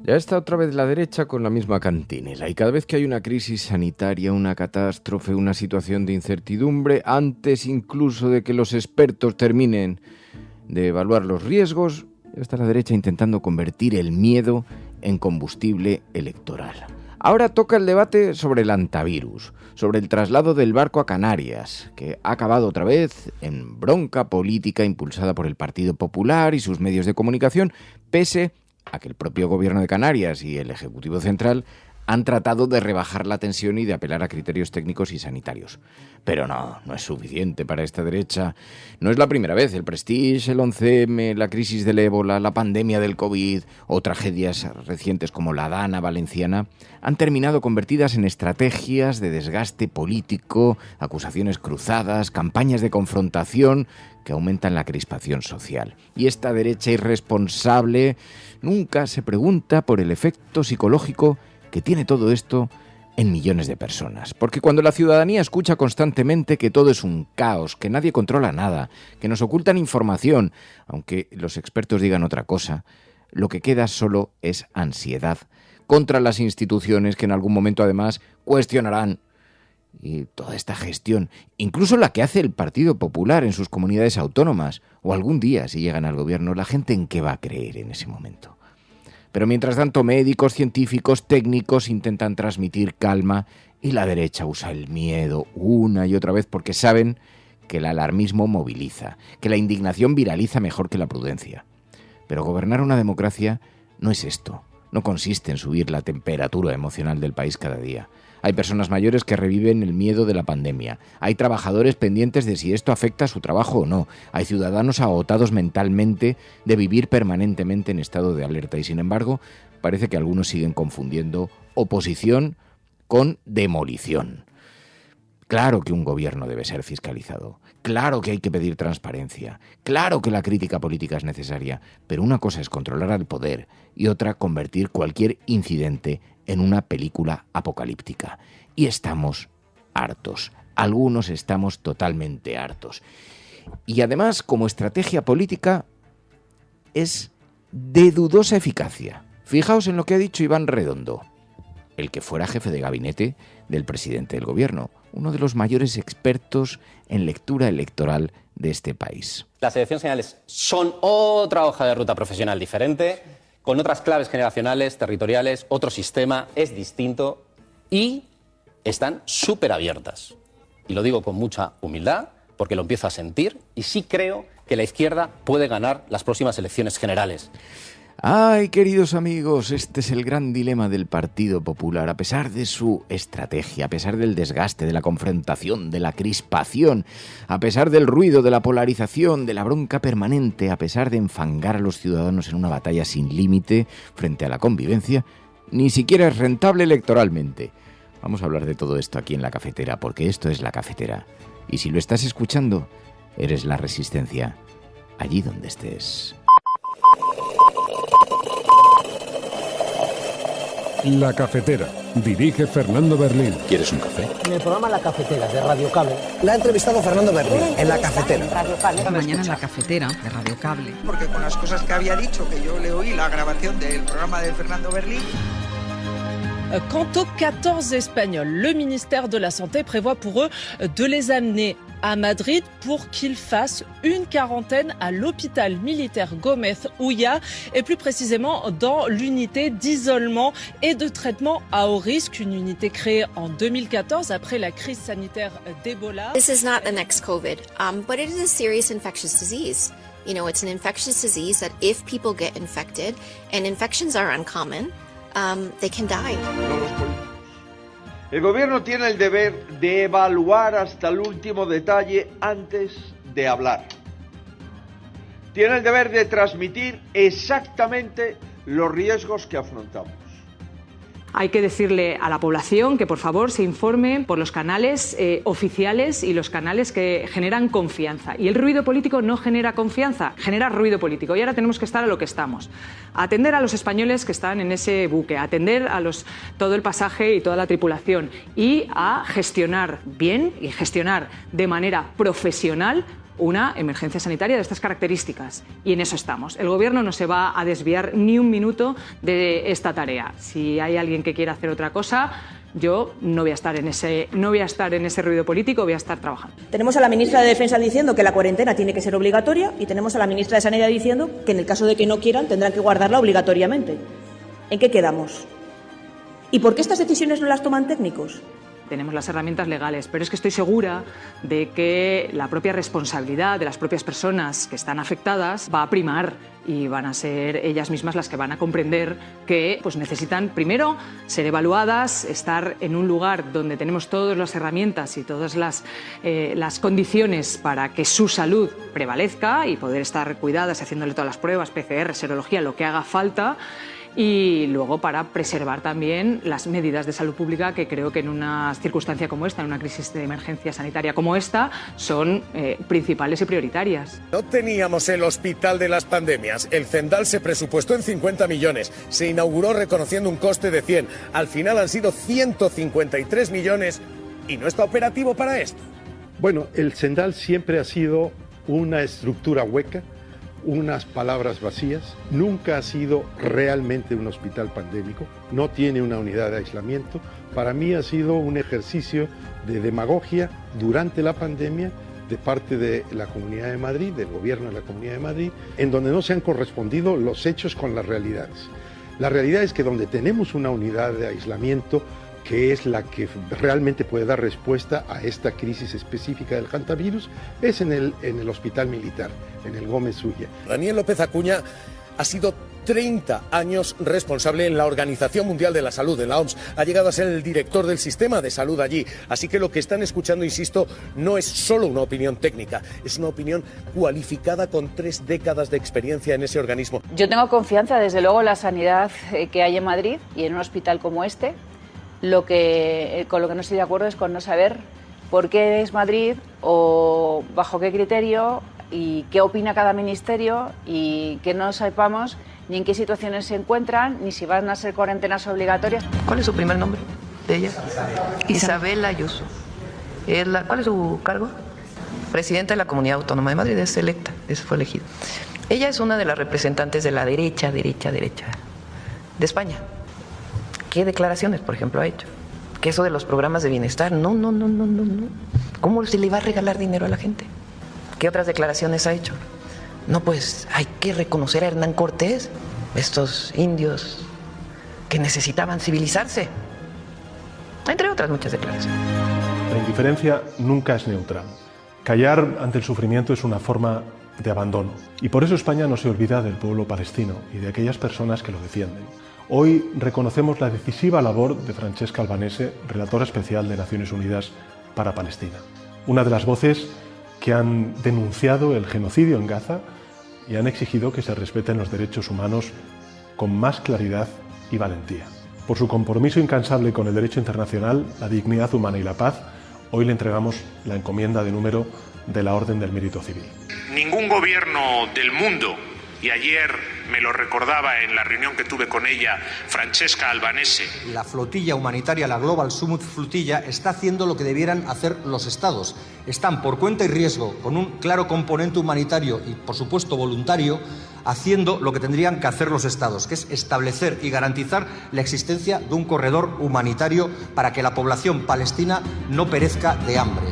Ya está otra vez la derecha con la misma cantinela y cada vez que hay una crisis sanitaria, una catástrofe, una situación de incertidumbre, antes incluso de que los expertos terminen de evaluar los riesgos, ya está la derecha intentando convertir el miedo en combustible electoral. Ahora toca el debate sobre el antivirus, sobre el traslado del barco a Canarias, que ha acabado otra vez en bronca política impulsada por el Partido Popular y sus medios de comunicación, pese a que el propio Gobierno de Canarias y el Ejecutivo Central han tratado de rebajar la tensión y de apelar a criterios técnicos y sanitarios. Pero no es suficiente para esta derecha. No es la primera vez. El Prestige, el 11M, la crisis del ébola, la pandemia del COVID o tragedias recientes como la Dana valenciana han terminado convertidas en estrategias de desgaste político, acusaciones cruzadas, campañas de confrontación que aumentan la crispación social. Y esta derecha irresponsable nunca se pregunta por el efecto psicológico que tiene todo esto en millones de personas. Porque cuando la ciudadanía escucha constantemente que todo es un caos, que nadie controla nada, que nos ocultan información, aunque los expertos digan otra cosa, lo que queda solo es ansiedad contra las instituciones que en algún momento además cuestionarán y toda esta gestión, incluso la que hace el Partido Popular en sus comunidades autónomas, o algún día si llegan al gobierno, la gente en qué va a creer en ese momento. Pero mientras tanto médicos, científicos, técnicos intentan transmitir calma y la derecha usa el miedo una y otra vez porque saben que el alarmismo moviliza, que la indignación viraliza mejor que la prudencia. Pero gobernar una democracia no es esto, no consiste en subir la temperatura emocional del país cada día. Hay personas mayores que reviven el miedo de la pandemia. Hay trabajadores pendientes de si esto afecta a su trabajo o no. Hay ciudadanos agotados mentalmente de vivir permanentemente en estado de alerta. Y sin embargo, parece que algunos siguen confundiendo oposición con demolición. Claro que un gobierno debe ser fiscalizado. Claro que hay que pedir transparencia. Claro que la crítica política es necesaria. Pero una cosa es controlar al poder y otra convertir cualquier incidente en una película apocalíptica. Y estamos hartos. Algunos estamos totalmente hartos. Y además, como estrategia política, es de dudosa eficacia. Fijaos en lo que ha dicho Iván Redondo, el que fuera jefe de gabinete del presidente del gobierno, uno de los mayores expertos en lectura electoral de este país. Las elecciones generales son otra hoja de ruta profesional diferente, con otras claves generacionales, territoriales, otro sistema, es distinto y están súper abiertas. Y lo digo con mucha humildad, porque lo empiezo a sentir y sí creo que la izquierda puede ganar las próximas elecciones generales. Ay, queridos amigos, este es el gran dilema del Partido Popular. A pesar de su estrategia, a pesar del desgaste, de la confrontación, de la crispación, a pesar del ruido, de la polarización, de la bronca permanente, a pesar de enfangar a los ciudadanos en una batalla sin límite frente a la convivencia, ni siquiera es rentable electoralmente. Vamos a hablar de todo esto aquí en La Cafetera, porque esto es La Cafetera. Y si lo estás escuchando, eres la resistencia, allí donde estés. La Cafetera. Dirige Fernando Berlín. ¿Quieres un café? En el programa La Cafetera de Radio Cable. La ha entrevistado Fernando Berlín en La Cafetera. Esta mañana en La Cafetera de Radio Cable. Porque con las cosas que había dicho, que yo le oí la grabación del programa de Fernando Berlín. Quant aux 14 Espagnols, le ministère de la Santé prévoit pour eux de les amener à Madrid pour qu'ils fassent une quarantaine à l'hôpital militaire Gómez Ulla et plus précisément dans l'unité d'isolement et de traitement à haut risque, une unité créée en 2014 après la crise sanitaire d'Ebola. This is not an ex-COVID, but it is a serious infectious disease. You know, it's an infectious disease that if people get infected, and infections are uncommon, they can die. El gobierno tiene el deber de evaluar hasta el último detalle antes de hablar. Tiene el deber de transmitir exactamente los riesgos que afrontamos. Hay que decirle a la población que por favor se informe por los canales oficiales y los canales que generan confianza. Y el ruido político no genera confianza, genera ruido político. Y ahora tenemos que estar a lo que estamos. Atender a los españoles que están en ese buque, atender a todo el pasaje y toda la tripulación y a gestionar bien y gestionar de manera profesional una emergencia sanitaria de estas características. Y en eso estamos. El Gobierno no se va a desviar ni un minuto de esta tarea. Si hay alguien que quiera hacer otra cosa, yo no voy a estar en ese ruido político, voy a estar trabajando. Tenemos a la ministra de Defensa diciendo que la cuarentena tiene que ser obligatoria y tenemos a la ministra de Sanidad diciendo que en el caso de que no quieran tendrán que guardarla obligatoriamente. ¿En qué quedamos? ¿Y por qué estas decisiones no las toman técnicos? Tenemos las herramientas legales, pero es que estoy segura de que la propia responsabilidad de las propias personas que están afectadas va a primar y van a ser ellas mismas las que van a comprender que pues, necesitan, primero, ser evaluadas, estar en un lugar donde tenemos todas las herramientas y todas las condiciones para que su salud prevalezca y poder estar cuidadas, haciéndole todas las pruebas, PCR, serología, lo que haga falta. Y luego para preservar también las medidas de salud pública que creo que en una circunstancia como esta, en una crisis de emergencia sanitaria como esta, son principales y prioritarias. No teníamos el hospital de las pandemias. El Zendal se presupuestó en 50 millones. Se inauguró reconociendo un coste de 100. Al final han sido 153 millones y no está operativo para esto. Bueno, el Zendal siempre ha sido una estructura hueca, unas palabras vacías, nunca ha sido realmente un hospital pandémico, no tiene una unidad de aislamiento. Para mí ha sido un ejercicio de demagogia durante la pandemia de parte de la Comunidad de Madrid, del gobierno de la Comunidad de Madrid, en donde no se han correspondido los hechos con las realidades. La realidad es que donde tenemos una unidad de aislamiento, que es la que realmente puede dar respuesta a esta crisis específica del hantavirus, es en el hospital militar, en el Gómez Ulla. Daniel López Acuña ha sido 30 años responsable en la Organización Mundial de la Salud, en la OMS. Ha llegado a ser el director del sistema de salud allí. Así que lo que están escuchando, insisto, no es solo una opinión técnica, es una opinión cualificada con 3 décadas de experiencia en ese organismo. Yo tengo confianza, desde luego, en la sanidad que hay en Madrid y en un hospital como este. Con lo que no estoy de acuerdo es con no saber por qué es Madrid o bajo qué criterio y qué opina cada ministerio y que no sepamos ni en qué situaciones se encuentran ni si van a ser cuarentenas obligatorias. ¿Cuál es su primer nombre de ella? Isabel Ayuso. ¿Cuál es su cargo? Presidenta de la Comunidad Autónoma de Madrid, es electa, fue elegida. Ella es una de las representantes de la derecha de España. ¿Qué declaraciones, por ejemplo, ha hecho? Que eso de los programas de bienestar, no. ¿Cómo se le va a regalar dinero a la gente? ¿Qué otras declaraciones ha hecho? No, pues hay que reconocer a Hernán Cortés, estos indios que necesitaban civilizarse. Entre otras muchas declaraciones. La indiferencia nunca es neutral. Callar ante el sufrimiento es una forma de abandono. Y por eso España no se olvida del pueblo palestino y de aquellas personas que lo defienden. Hoy reconocemos la decisiva labor de Francesca Albanese, relatora especial de Naciones Unidas para Palestina. Una de las voces que han denunciado el genocidio en Gaza y han exigido que se respeten los derechos humanos con más claridad y valentía. Por su compromiso incansable con el derecho internacional, la dignidad humana y la paz, hoy le entregamos la encomienda de número de la Orden del Mérito Civil. Ningún gobierno del mundo, y ayer me lo recordaba en la reunión que tuve con ella, Francesca Albanese. La flotilla humanitaria, la Global Summit Flotilla, está haciendo lo que debieran hacer los estados. Están por cuenta y riesgo, con un claro componente humanitario y, por supuesto, voluntario, haciendo lo que tendrían que hacer los estados, que es establecer y garantizar la existencia de un corredor humanitario para que la población palestina no perezca de hambre.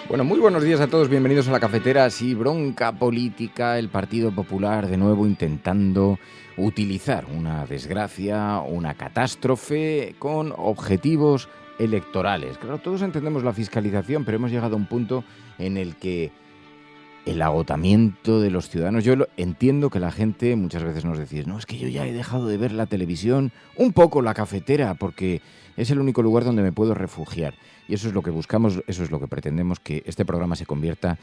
Bueno, muy buenos días a todos, bienvenidos a La Cafetera. Sí, bronca política, el Partido Popular de nuevo intentando utilizar una desgracia, una catástrofe con objetivos electorales. Claro, todos entendemos la fiscalización, pero hemos llegado a un punto en el que el agotamiento de los ciudadanos... Yo entiendo que la gente muchas veces nos decís, no, es que yo ya he dejado de ver la televisión, un poco La Cafetera, porque es el único lugar donde me puedo refugiar. Y eso es lo que buscamos, eso es lo que pretendemos, que este programa se convierta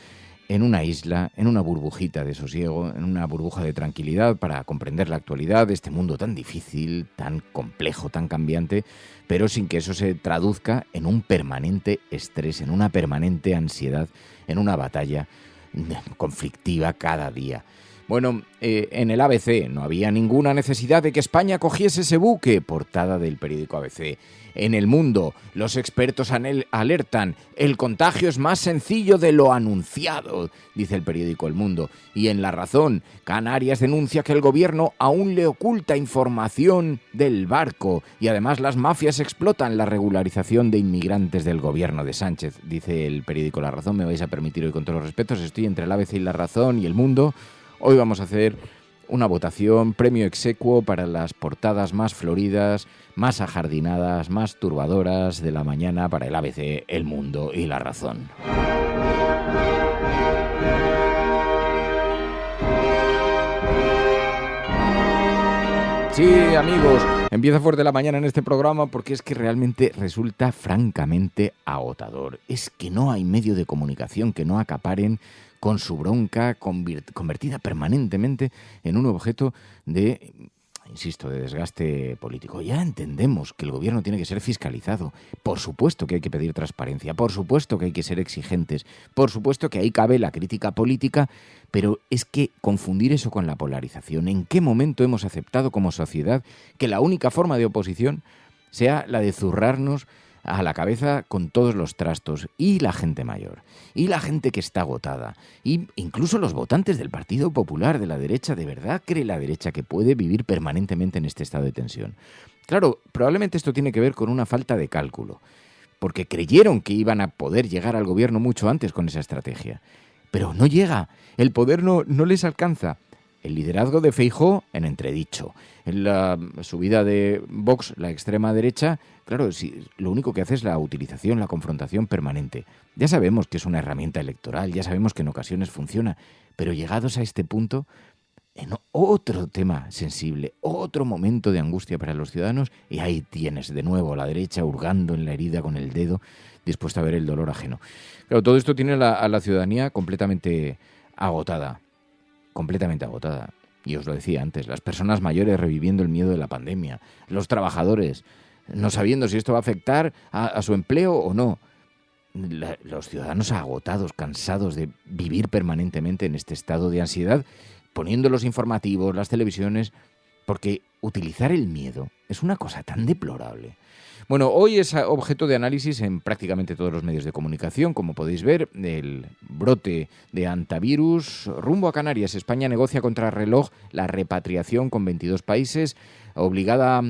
en una isla, en una burbujita de sosiego, en una burbuja de tranquilidad para comprender la actualidad de este mundo tan difícil, tan complejo, tan cambiante, pero sin que eso se traduzca en un permanente estrés, en una permanente ansiedad, en una batalla conflictiva cada día. Bueno, en el ABC no había ninguna necesidad de que España cogiese ese buque, portada del periódico ABC. En El Mundo, los expertos alertan, el contagio es más sencillo de lo anunciado, dice el periódico El Mundo. Y en La Razón, Canarias denuncia que el gobierno aún le oculta información del barco y además las mafias explotan la regularización de inmigrantes del gobierno de Sánchez, dice el periódico La Razón. Me vais a permitir hoy, con todos los respetos, estoy entre el ABC y La Razón y El Mundo. Hoy vamos a hacer una votación, premio exequo para las portadas más floridas, más ajardinadas, más turbadoras de la mañana para el ABC, El Mundo y La Razón. Sí, amigos, empieza fuerte la mañana en este programa porque es que realmente resulta francamente agotador. Es que no hay medio de comunicación que no acaparen con su bronca convertida permanentemente en un objeto de, insisto, de desgaste político. Ya entendemos que el gobierno tiene que ser fiscalizado. Por supuesto que hay que pedir transparencia, por supuesto que hay que ser exigentes, por supuesto que ahí cabe la crítica política, pero es que confundir eso con la polarización. ¿En qué momento hemos aceptado como sociedad que la única forma de oposición sea la de zurrarnos a la cabeza con todos los trastos? Y la gente mayor, y la gente que está agotada, y incluso los votantes del Partido Popular, de la derecha. ¿De verdad cree la derecha que puede vivir permanentemente en este estado de tensión? Claro, probablemente esto tiene que ver con una falta de cálculo, porque creyeron que iban a poder llegar al gobierno mucho antes con esa estrategia. Pero no llega, el poder no les alcanza. El liderazgo de Feijóo en entredicho. En la subida de Vox, la extrema derecha, claro, lo único que hace es la utilización, la confrontación permanente. Ya sabemos que es una herramienta electoral, ya sabemos que en ocasiones funciona, pero llegados a este punto, en otro tema sensible, otro momento de angustia para los ciudadanos, y ahí tienes de nuevo a la derecha hurgando en la herida con el dedo, dispuesta a ver el dolor ajeno. Claro, todo esto tiene a la ciudadanía completamente agotada. Completamente agotada. Y os lo decía antes, las personas mayores reviviendo el miedo de la pandemia, los trabajadores no sabiendo si esto va a afectar a su empleo o no. Los ciudadanos agotados, cansados de vivir permanentemente en este estado de ansiedad, poniendo los informativos, las televisiones, porque utilizar el miedo es una cosa tan deplorable. Bueno, hoy es objeto de análisis en prácticamente todos los medios de comunicación. Como podéis ver, el brote de antivirus rumbo a Canarias. España negocia contra reloj la repatriación con 22 países, obligada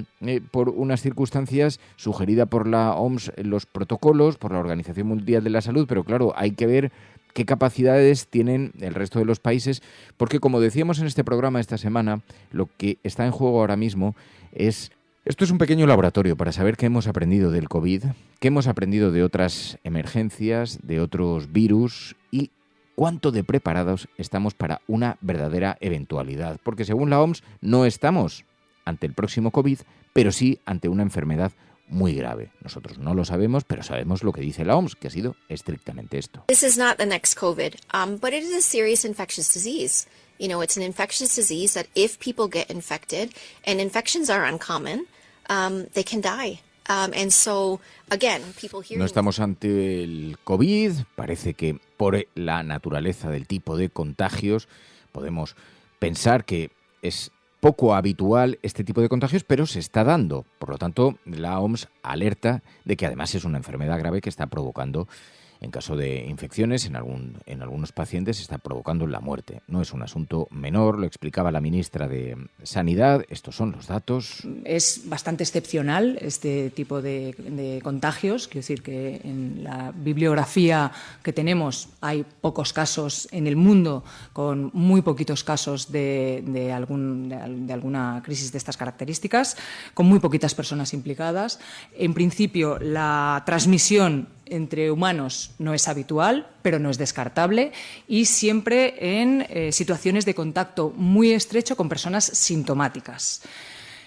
por unas circunstancias, sugerida por la OMS, los protocolos, por la Organización Mundial de la Salud, pero claro, hay que ver qué capacidades tienen el resto de los países, porque como decíamos en este programa esta semana, lo que está en juego ahora mismo es... Esto es un pequeño laboratorio para saber qué hemos aprendido del COVID, qué hemos aprendido de otras emergencias, de otros virus y cuánto de preparados estamos para una verdadera eventualidad. Porque según la OMS no estamos ante el próximo COVID, pero sí ante una enfermedad muy grave. Nosotros no lo sabemos, pero sabemos lo que dice la OMS, que ha sido estrictamente esto. This is not the next COVID, but it is a serious infectious disease. You know, it's an infectious disease that if people get infected, and infections are uncommon, they can die. And so, again, people hearing... No estamos ante el COVID. Parece que por la naturaleza del tipo de contagios podemos pensar que es poco habitual este tipo de contagios, pero se está dando. Por lo tanto, la OMS alerta de que además es una enfermedad grave que está provocando, en caso de infecciones, en algunos pacientes está provocando la muerte. No es un asunto menor, lo explicaba la ministra de Sanidad. Estos son los datos. Es bastante excepcional este tipo de contagios. Quiero decir que en la bibliografía que tenemos hay pocos casos en el mundo, con muy poquitos casos de alguna crisis de estas características, con muy poquitas personas implicadas. En principio, la transmisión entre humanos no es habitual, pero no es descartable, y siempre en situaciones de contacto muy estrecho con personas sintomáticas.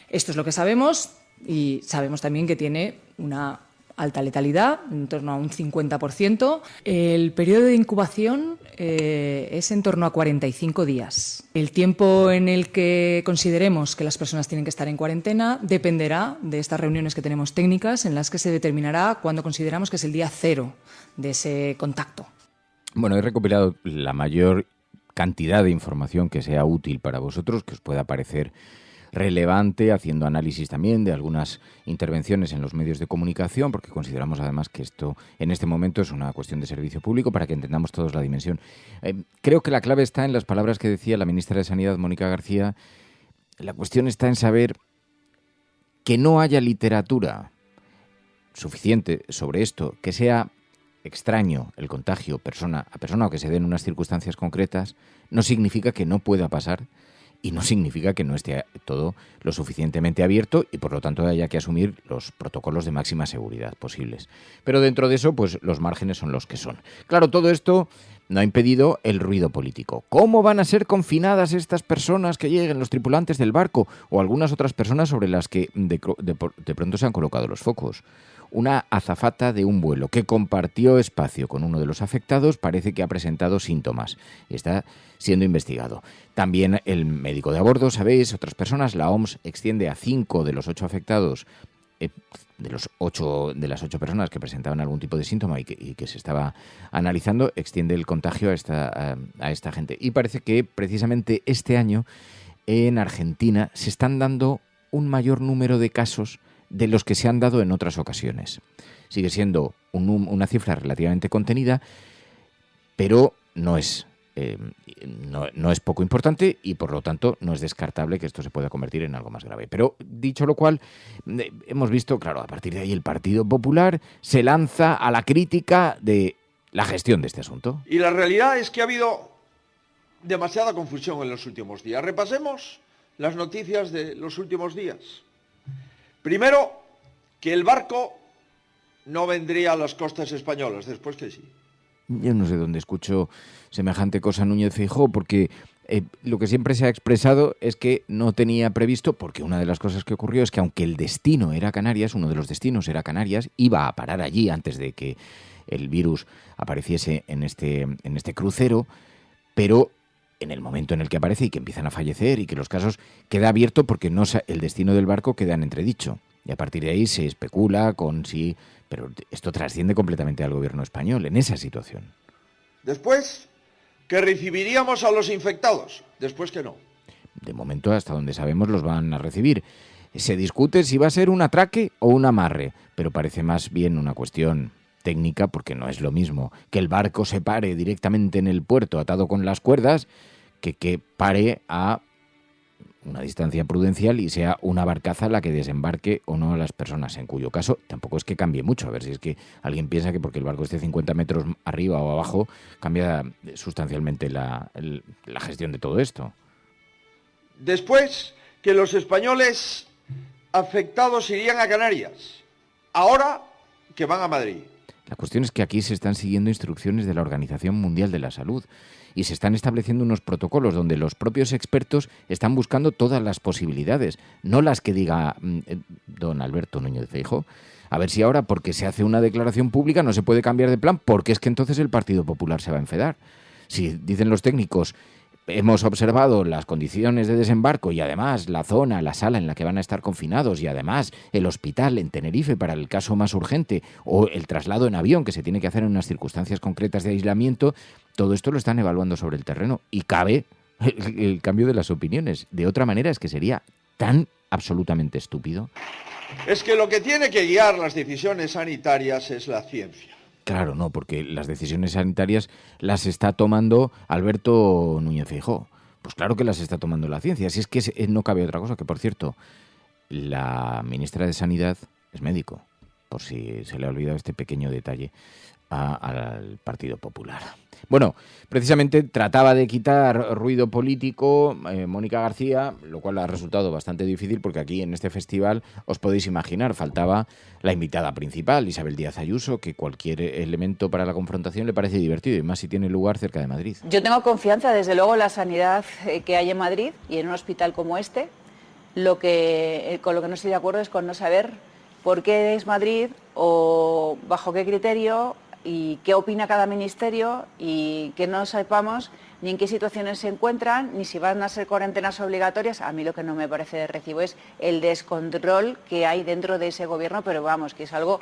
Esto es lo que sabemos, y sabemos también que tiene una alta letalidad, en torno a un 50%. El periodo de incubación es en torno a 45 días. El tiempo en el que consideremos que las personas tienen que estar en cuarentena dependerá de estas reuniones que tenemos técnicas, en las que se determinará cuándo consideramos que es el día cero de ese contacto. Bueno, he recopilado la mayor cantidad de información que sea útil para vosotros, que os pueda parecer relevante, haciendo análisis también de algunas intervenciones en los medios de comunicación, porque consideramos además que esto en este momento es una cuestión de servicio público para que entendamos todos la dimensión. Creo que la clave está en las palabras que decía la ministra de Sanidad, Mónica García. La cuestión está en saber que no haya literatura suficiente sobre esto, que sea extraño el contagio persona a persona o que se den unas circunstancias concretas, no significa que no pueda pasar y no significa que no esté todo lo suficientemente abierto y por lo tanto haya que asumir los protocolos de máxima seguridad posibles. Pero dentro de eso, pues los márgenes son los que son. Claro, todo esto no ha impedido el ruido político. ¿Cómo van a ser confinadas estas personas que lleguen, los tripulantes del barco o algunas otras personas sobre las que de pronto se han colocado los focos? Una azafata de un vuelo que compartió espacio con uno de los afectados parece que ha presentado síntomas y está siendo investigado. También el médico de a bordo, sabéis, otras personas. La OMS extiende a 5 de los 8 afectados, de las 8 personas que presentaban algún tipo de síntoma y que se estaba analizando, extiende el contagio a esta gente. Y parece que precisamente este año en Argentina se están dando un mayor número de casos de los que se han dado en otras ocasiones. Sigue siendo una cifra relativamente contenida, pero no es poco importante y por lo tanto no es descartable que esto se pueda convertir en algo más grave. Pero dicho lo cual, hemos visto, claro, a partir de ahí el Partido Popular se lanza a la crítica de la gestión de este asunto. Y la realidad es que ha habido demasiada confusión en los últimos días. Repasemos las noticias de los últimos días. Primero, que el barco no vendría a las costas españolas, después que sí. Yo no sé dónde escucho semejante cosa Núñez Feijóo, porque lo que siempre se ha expresado es que no tenía previsto, porque una de las cosas que ocurrió es que aunque el destino era Canarias, uno de los destinos era Canarias, iba a parar allí antes de que el virus apareciese en este crucero, pero en el momento en el que aparece y que empiezan a fallecer y que los casos queda abierto porque el destino del barco queda en entredicho. Y a partir de ahí se especula con si... Pero esto trasciende completamente al gobierno español en esa situación. Después, que recibiríamos a los infectados. Después que no. De momento, hasta donde sabemos, los van a recibir. Se discute si va a ser un atraque o un amarre, pero parece más bien una cuestión técnica, porque no es lo mismo que el barco se pare directamente en el puerto atado con las cuerdas que pare a una distancia prudencial y sea una barcaza la que desembarque o no a las personas, en cuyo caso tampoco es que cambie mucho. A ver si es que alguien piensa que porque el barco esté 50 metros arriba o abajo cambia sustancialmente la gestión de todo esto. Después, que los españoles afectados irían a Canarias. Ahora que van a Madrid. La cuestión es que aquí se están siguiendo instrucciones de la Organización Mundial de la Salud y se están estableciendo unos protocolos donde los propios expertos están buscando todas las posibilidades, no las que diga don Alberto Núñez Feijóo. A ver si ahora, porque se hace una declaración pública, no se puede cambiar de plan, porque es que entonces el Partido Popular se va a enfadar. Si dicen los técnicos, hemos observado las condiciones de desembarco y además la zona, la sala en la que van a estar confinados y además el hospital en Tenerife para el caso más urgente o el traslado en avión que se tiene que hacer en unas circunstancias concretas de aislamiento, todo esto lo están evaluando sobre el terreno y cabe el cambio de las opiniones. De otra manera es que sería tan absolutamente estúpido. Es que lo que tiene que guiar las decisiones sanitarias es la ciencia. Claro, no, porque las decisiones sanitarias las está tomando Alberto Núñez Feijóo. Pues claro que las está tomando la ciencia. Si es que no cabe otra cosa, que por cierto, la ministra de Sanidad es médico, por si se le ha olvidado este pequeño detalle al Partido Popular. Bueno, precisamente trataba de quitar ruido político Mónica García, lo cual ha resultado bastante difícil porque aquí en este festival, os podéis imaginar, faltaba la invitada principal, Isabel Díaz Ayuso, que cualquier elemento para la confrontación le parece divertido y más si tiene lugar cerca de Madrid. Yo tengo confianza, desde luego, en la sanidad que hay en Madrid y en un hospital como este. Con lo que no estoy de acuerdo es con no saber por qué es Madrid o bajo qué criterio y qué opina cada ministerio y que no sepamos ni en qué situaciones se encuentran, ni si van a ser cuarentenas obligatorias. A mí lo que no me parece de recibo es el descontrol que hay dentro de ese gobierno, pero vamos, que es algo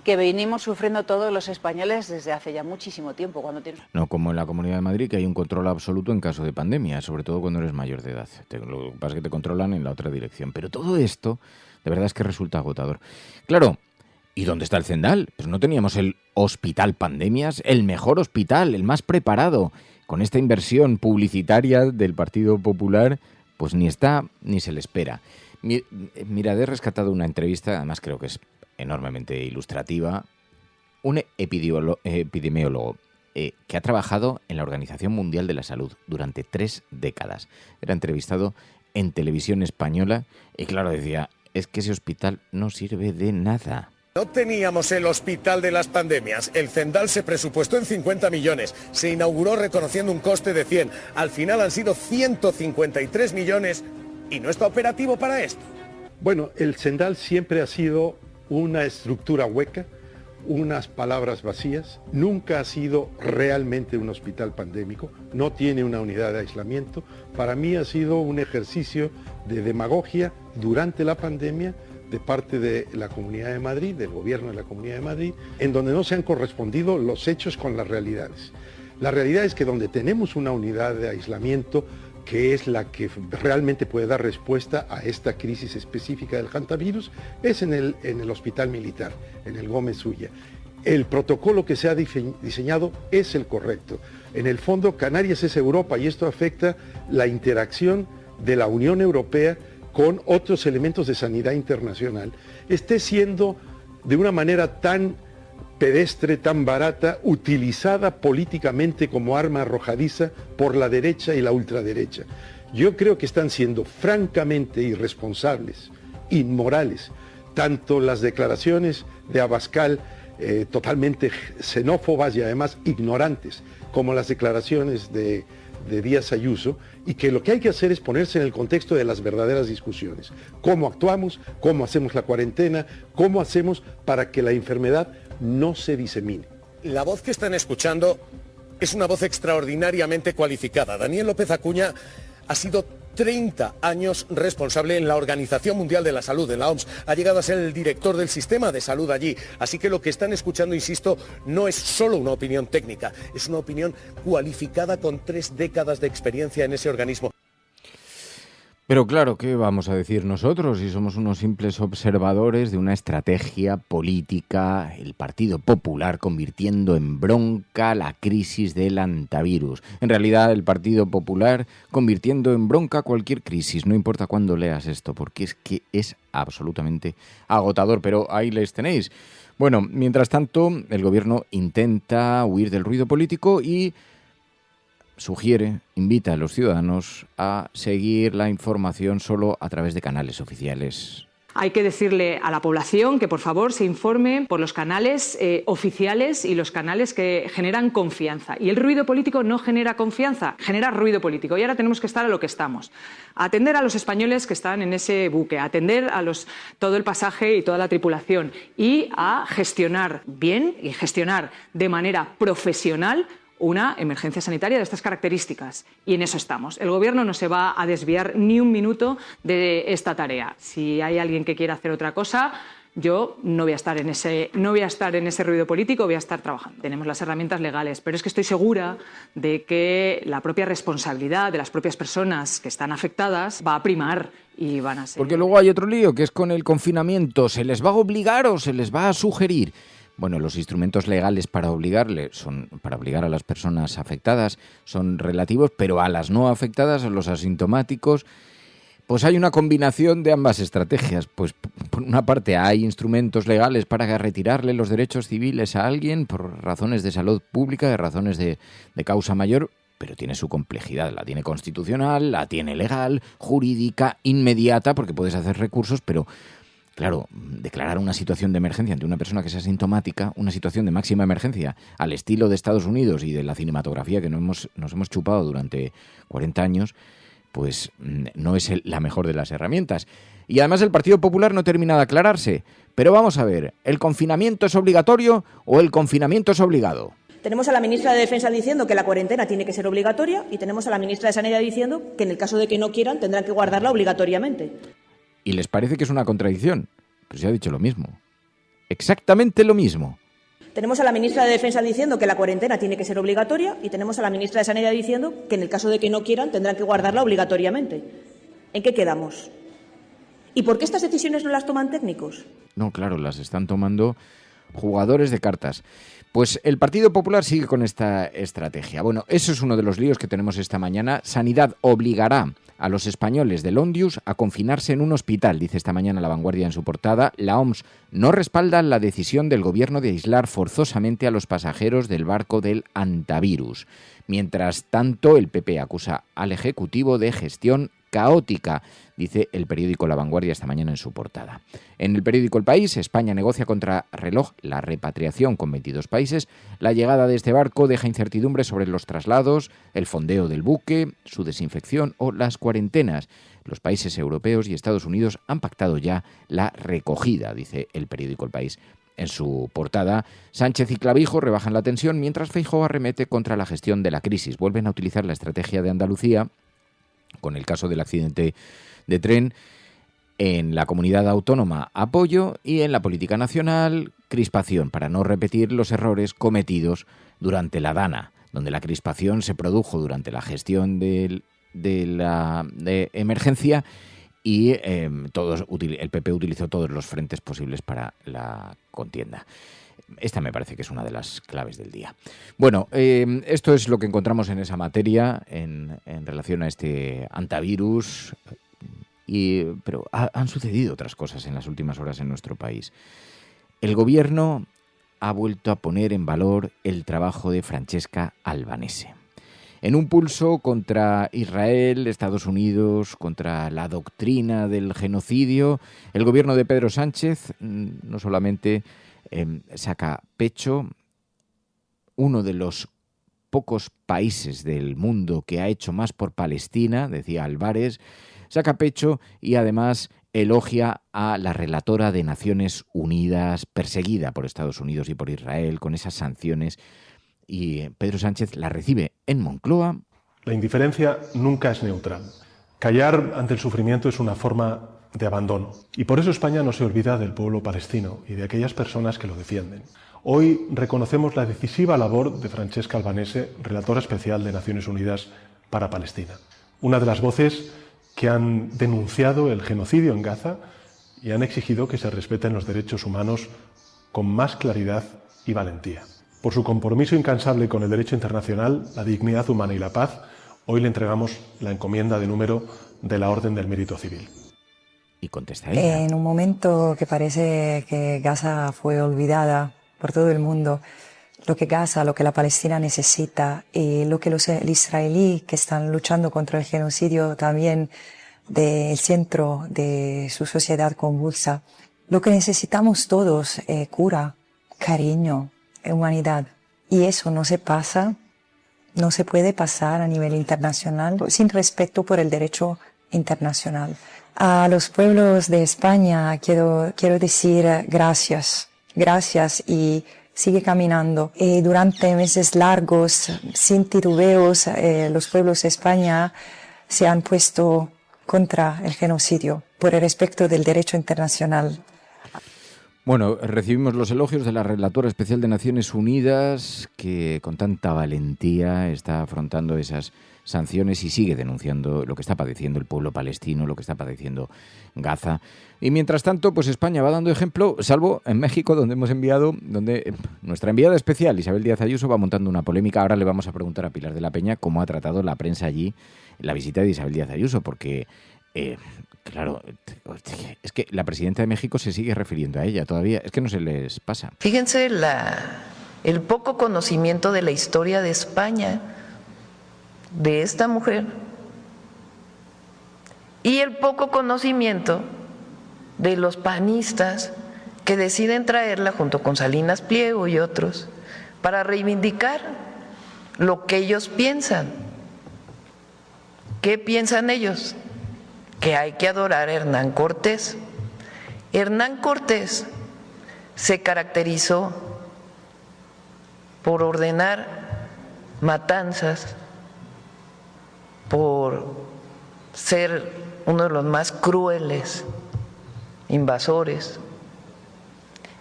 que venimos sufriendo todos los españoles desde hace ya muchísimo tiempo. No como en la Comunidad de Madrid, que hay un control absoluto en caso de pandemia, sobre todo cuando eres mayor de edad. Lo que pasa es que te controlan en la otra dirección. Pero todo esto, de verdad es que resulta agotador. Claro, ¿y dónde está el Zendal? Pues no teníamos el hospital pandemias, el mejor hospital, el más preparado. Con esta inversión publicitaria del Partido Popular, pues ni está ni se le espera. Mirad, he rescatado una entrevista, además creo que es enormemente ilustrativa, un epidemiólogo que ha trabajado en la Organización Mundial de la Salud durante 3 décadas. Era entrevistado en televisión española y claro, decía, es que ese hospital no sirve de nada. No teníamos el hospital de las pandemias. El Zendal se presupuestó en 50 millones. Se inauguró reconociendo un coste de 100. Al final han sido 153 millones y no está operativo para esto. Bueno, el Zendal siempre ha sido una estructura hueca, unas palabras vacías, nunca ha sido realmente un hospital pandémico, no tiene una unidad de aislamiento. Para mí ha sido un ejercicio de demagogia durante la pandemia de parte de la Comunidad de Madrid, del gobierno de la Comunidad de Madrid, en donde no se han correspondido los hechos con las realidades. La realidad es que donde tenemos una unidad de aislamiento, que es la que realmente puede dar respuesta a esta crisis específica del hantavirus, es en el hospital militar, en el Gómez Ulla. El protocolo que se ha diseñado es el correcto. En el fondo, Canarias es Europa y esto afecta la interacción de la Unión Europea con otros elementos de sanidad internacional, esté siendo de una manera tan pedestre, tan barata, utilizada políticamente como arma arrojadiza por la derecha y la ultraderecha. Yo creo que están siendo francamente irresponsables, inmorales, tanto las declaraciones de Abascal, totalmente xenófobas y además ignorantes, como las declaraciones de Díaz Ayuso, y que lo que hay que hacer es ponerse en el contexto de las verdaderas discusiones. ¿Cómo actuamos? ¿Cómo hacemos la cuarentena? ¿Cómo hacemos para que la enfermedad no se disemine? La voz que están escuchando es una voz extraordinariamente cualificada. Daniel López Acuña ha sido 30 años responsable en la Organización Mundial de la Salud, en la OMS. Ha llegado a ser el director del sistema de salud allí. Así que lo que están escuchando, insisto, no es solo una opinión técnica, es una opinión cualificada con 3 décadas de experiencia en ese organismo. Pero claro, ¿qué vamos a decir nosotros si somos unos simples observadores de una estrategia política, el Partido Popular convirtiendo en bronca la crisis del hantavirus? En realidad, el Partido Popular convirtiendo en bronca cualquier crisis, no importa cuándo leas esto, porque es que es absolutamente agotador, pero ahí les tenéis. Bueno, mientras tanto, el gobierno intenta huir del ruido político y sugiere, invita a los ciudadanos a seguir la información solo a través de canales oficiales. Hay que decirle a la población que por favor se informe por los canales oficiales y los canales que generan confianza. Y el ruido político no genera confianza, genera ruido político. Y ahora tenemos que estar a lo que estamos. A atender a los españoles que están en ese buque, a atender a todo el pasaje y toda la tripulación y a gestionar bien y gestionar de manera profesional una emergencia sanitaria de estas características. Y en eso estamos. El Gobierno no se va a desviar ni un minuto de esta tarea. Si hay alguien que quiera hacer otra cosa, yo no voy a estar en ese ruido político, voy a estar trabajando. Tenemos las herramientas legales, pero es que estoy segura de que la propia responsabilidad de las propias personas que están afectadas va a primar y van a ser... Porque luego hay otro lío, que es con el confinamiento. ¿Se les va a obligar o se les va a sugerir? Bueno, los instrumentos legales para obligar a las personas afectadas son relativos, pero a las no afectadas, a los asintomáticos, pues hay una combinación de ambas estrategias. Pues por una parte hay instrumentos legales para retirarle los derechos civiles a alguien por razones de salud pública, de razones de causa mayor, pero tiene su complejidad. La tiene constitucional, la tiene legal, jurídica, inmediata, porque puedes hacer recursos, pero... Claro, declarar una situación de emergencia ante una persona que sea asintomática, una situación de máxima emergencia al estilo de Estados Unidos y de la cinematografía que nos hemos chupado durante 40 años, pues no es la mejor de las herramientas. Y además el Partido Popular no termina de aclararse, Pero vamos a ver, ¿el confinamiento es obligatorio o el confinamiento es obligado? Tenemos a la ministra de Defensa diciendo que la cuarentena tiene que ser obligatoria y tenemos a la ministra de Sanidad diciendo que en el caso de que no quieran tendrán que guardarla obligatoriamente. ¿Y les parece que es una contradicción? Pues ya ha dicho lo mismo. Exactamente lo mismo. Tenemos a la ministra de Defensa diciendo que la cuarentena tiene que ser obligatoria y tenemos a la ministra de Sanidad diciendo que en el caso de que no quieran tendrán que guardarla obligatoriamente. ¿En qué quedamos? ¿Y por qué estas decisiones no las toman técnicos? No, claro, las están tomando jugadores de cartas. Pues el Partido Popular sigue con esta estrategia. Bueno, eso es uno de los líos que tenemos esta mañana. Sanidad obligará a los españoles del Ondius a confinarse en un hospital, dice esta mañana La Vanguardia en su portada. La OMS no respalda la decisión del gobierno de aislar forzosamente a los pasajeros del barco del Antavirus. Mientras tanto, el PP acusa al Ejecutivo de gestión caótica, dice el periódico La Vanguardia esta mañana en su portada. En el periódico El País, España negocia contra reloj la repatriación con 22 países. La llegada de este barco deja incertidumbre sobre los traslados, el fondeo del buque, su desinfección o las cuarentenas. Los países europeos y Estados Unidos han pactado ya la recogida, dice el periódico El País. En su portada, Sánchez y Clavijo rebajan la tensión mientras Feijóo arremete contra la gestión de la crisis. Vuelven a utilizar la estrategia de Andalucía con el caso del accidente de tren. En la comunidad autónoma, apoyo, y en la política nacional, crispación, para no repetir los errores cometidos durante la DANA, donde la crispación se produjo durante la gestión de la emergencia y el PP utilizó todos los frentes posibles para la contienda. Esta me parece que es una de las claves del día. Bueno, esto es lo que encontramos en esa materia en relación a este antivirus, pero han sucedido otras cosas en las últimas horas en nuestro país. El gobierno ha vuelto a poner en valor el trabajo de Francesca Albanese. En un pulso contra Israel, Estados Unidos, contra la doctrina del genocidio, el gobierno de Pedro Sánchez no solamente saca pecho, uno de los pocos países del mundo que ha hecho más por Palestina, decía Álvarez, saca pecho y además elogia a la relatora de Naciones Unidas, perseguida por Estados Unidos y por Israel con esas sanciones, y Pedro Sánchez la recibe en Moncloa. La indiferencia nunca es neutral. Callar ante el sufrimiento es una forma de abandono. Y por eso España no se olvida del pueblo palestino y de aquellas personas que lo defienden. Hoy reconocemos la decisiva labor de Francesca Albanese, relatora especial de Naciones Unidas para Palestina. Una de las voces que han denunciado el genocidio en Gaza y han exigido que se respeten los derechos humanos con más claridad y valentía. Por su compromiso incansable con el derecho internacional, la dignidad humana y la paz, hoy le entregamos la encomienda de número de la Orden del Mérito Civil. Y contesta ella. En un momento que parece que Gaza fue olvidada por todo el mundo, lo que Gaza, lo que la Palestina necesita y lo que los israelíes que están luchando contra el genocidio también del centro de su sociedad convulsa, lo que necesitamos todos es cura, cariño, humanidad. Y eso no se pasa, no se puede pasar a nivel internacional sin respeto por el derecho internacional. A los pueblos de España quiero decir gracias y sigue caminando. Durante meses largos, sin titubeos, los pueblos de España se han puesto contra el genocidio por el respeto del derecho internacional. Bueno, recibimos los elogios de la relatora especial de Naciones Unidas, que con tanta valentía está afrontando esas sanciones y sigue denunciando lo que está padeciendo el pueblo palestino, lo que está padeciendo Gaza. Y mientras tanto, pues España va dando ejemplo, salvo en México, donde nuestra enviada especial, Isabel Díaz Ayuso, va montando una polémica. Ahora le vamos a preguntar a Pilar de la Peña cómo ha tratado la prensa allí la visita de Isabel Díaz Ayuso, porque claro, es que la presidenta de México se sigue refiriendo a ella todavía. Es que no se les pasa. Fíjense el poco conocimiento de la historia de España, de esta mujer, y el poco conocimiento de los panistas que deciden traerla junto con Salinas Pliego y otros para reivindicar lo que ellos piensan. ¿Qué piensan ellos? Que hay que adorar a Hernán Cortés. Hernán Cortés se caracterizó por ordenar matanzas, por ser uno de los más crueles invasores.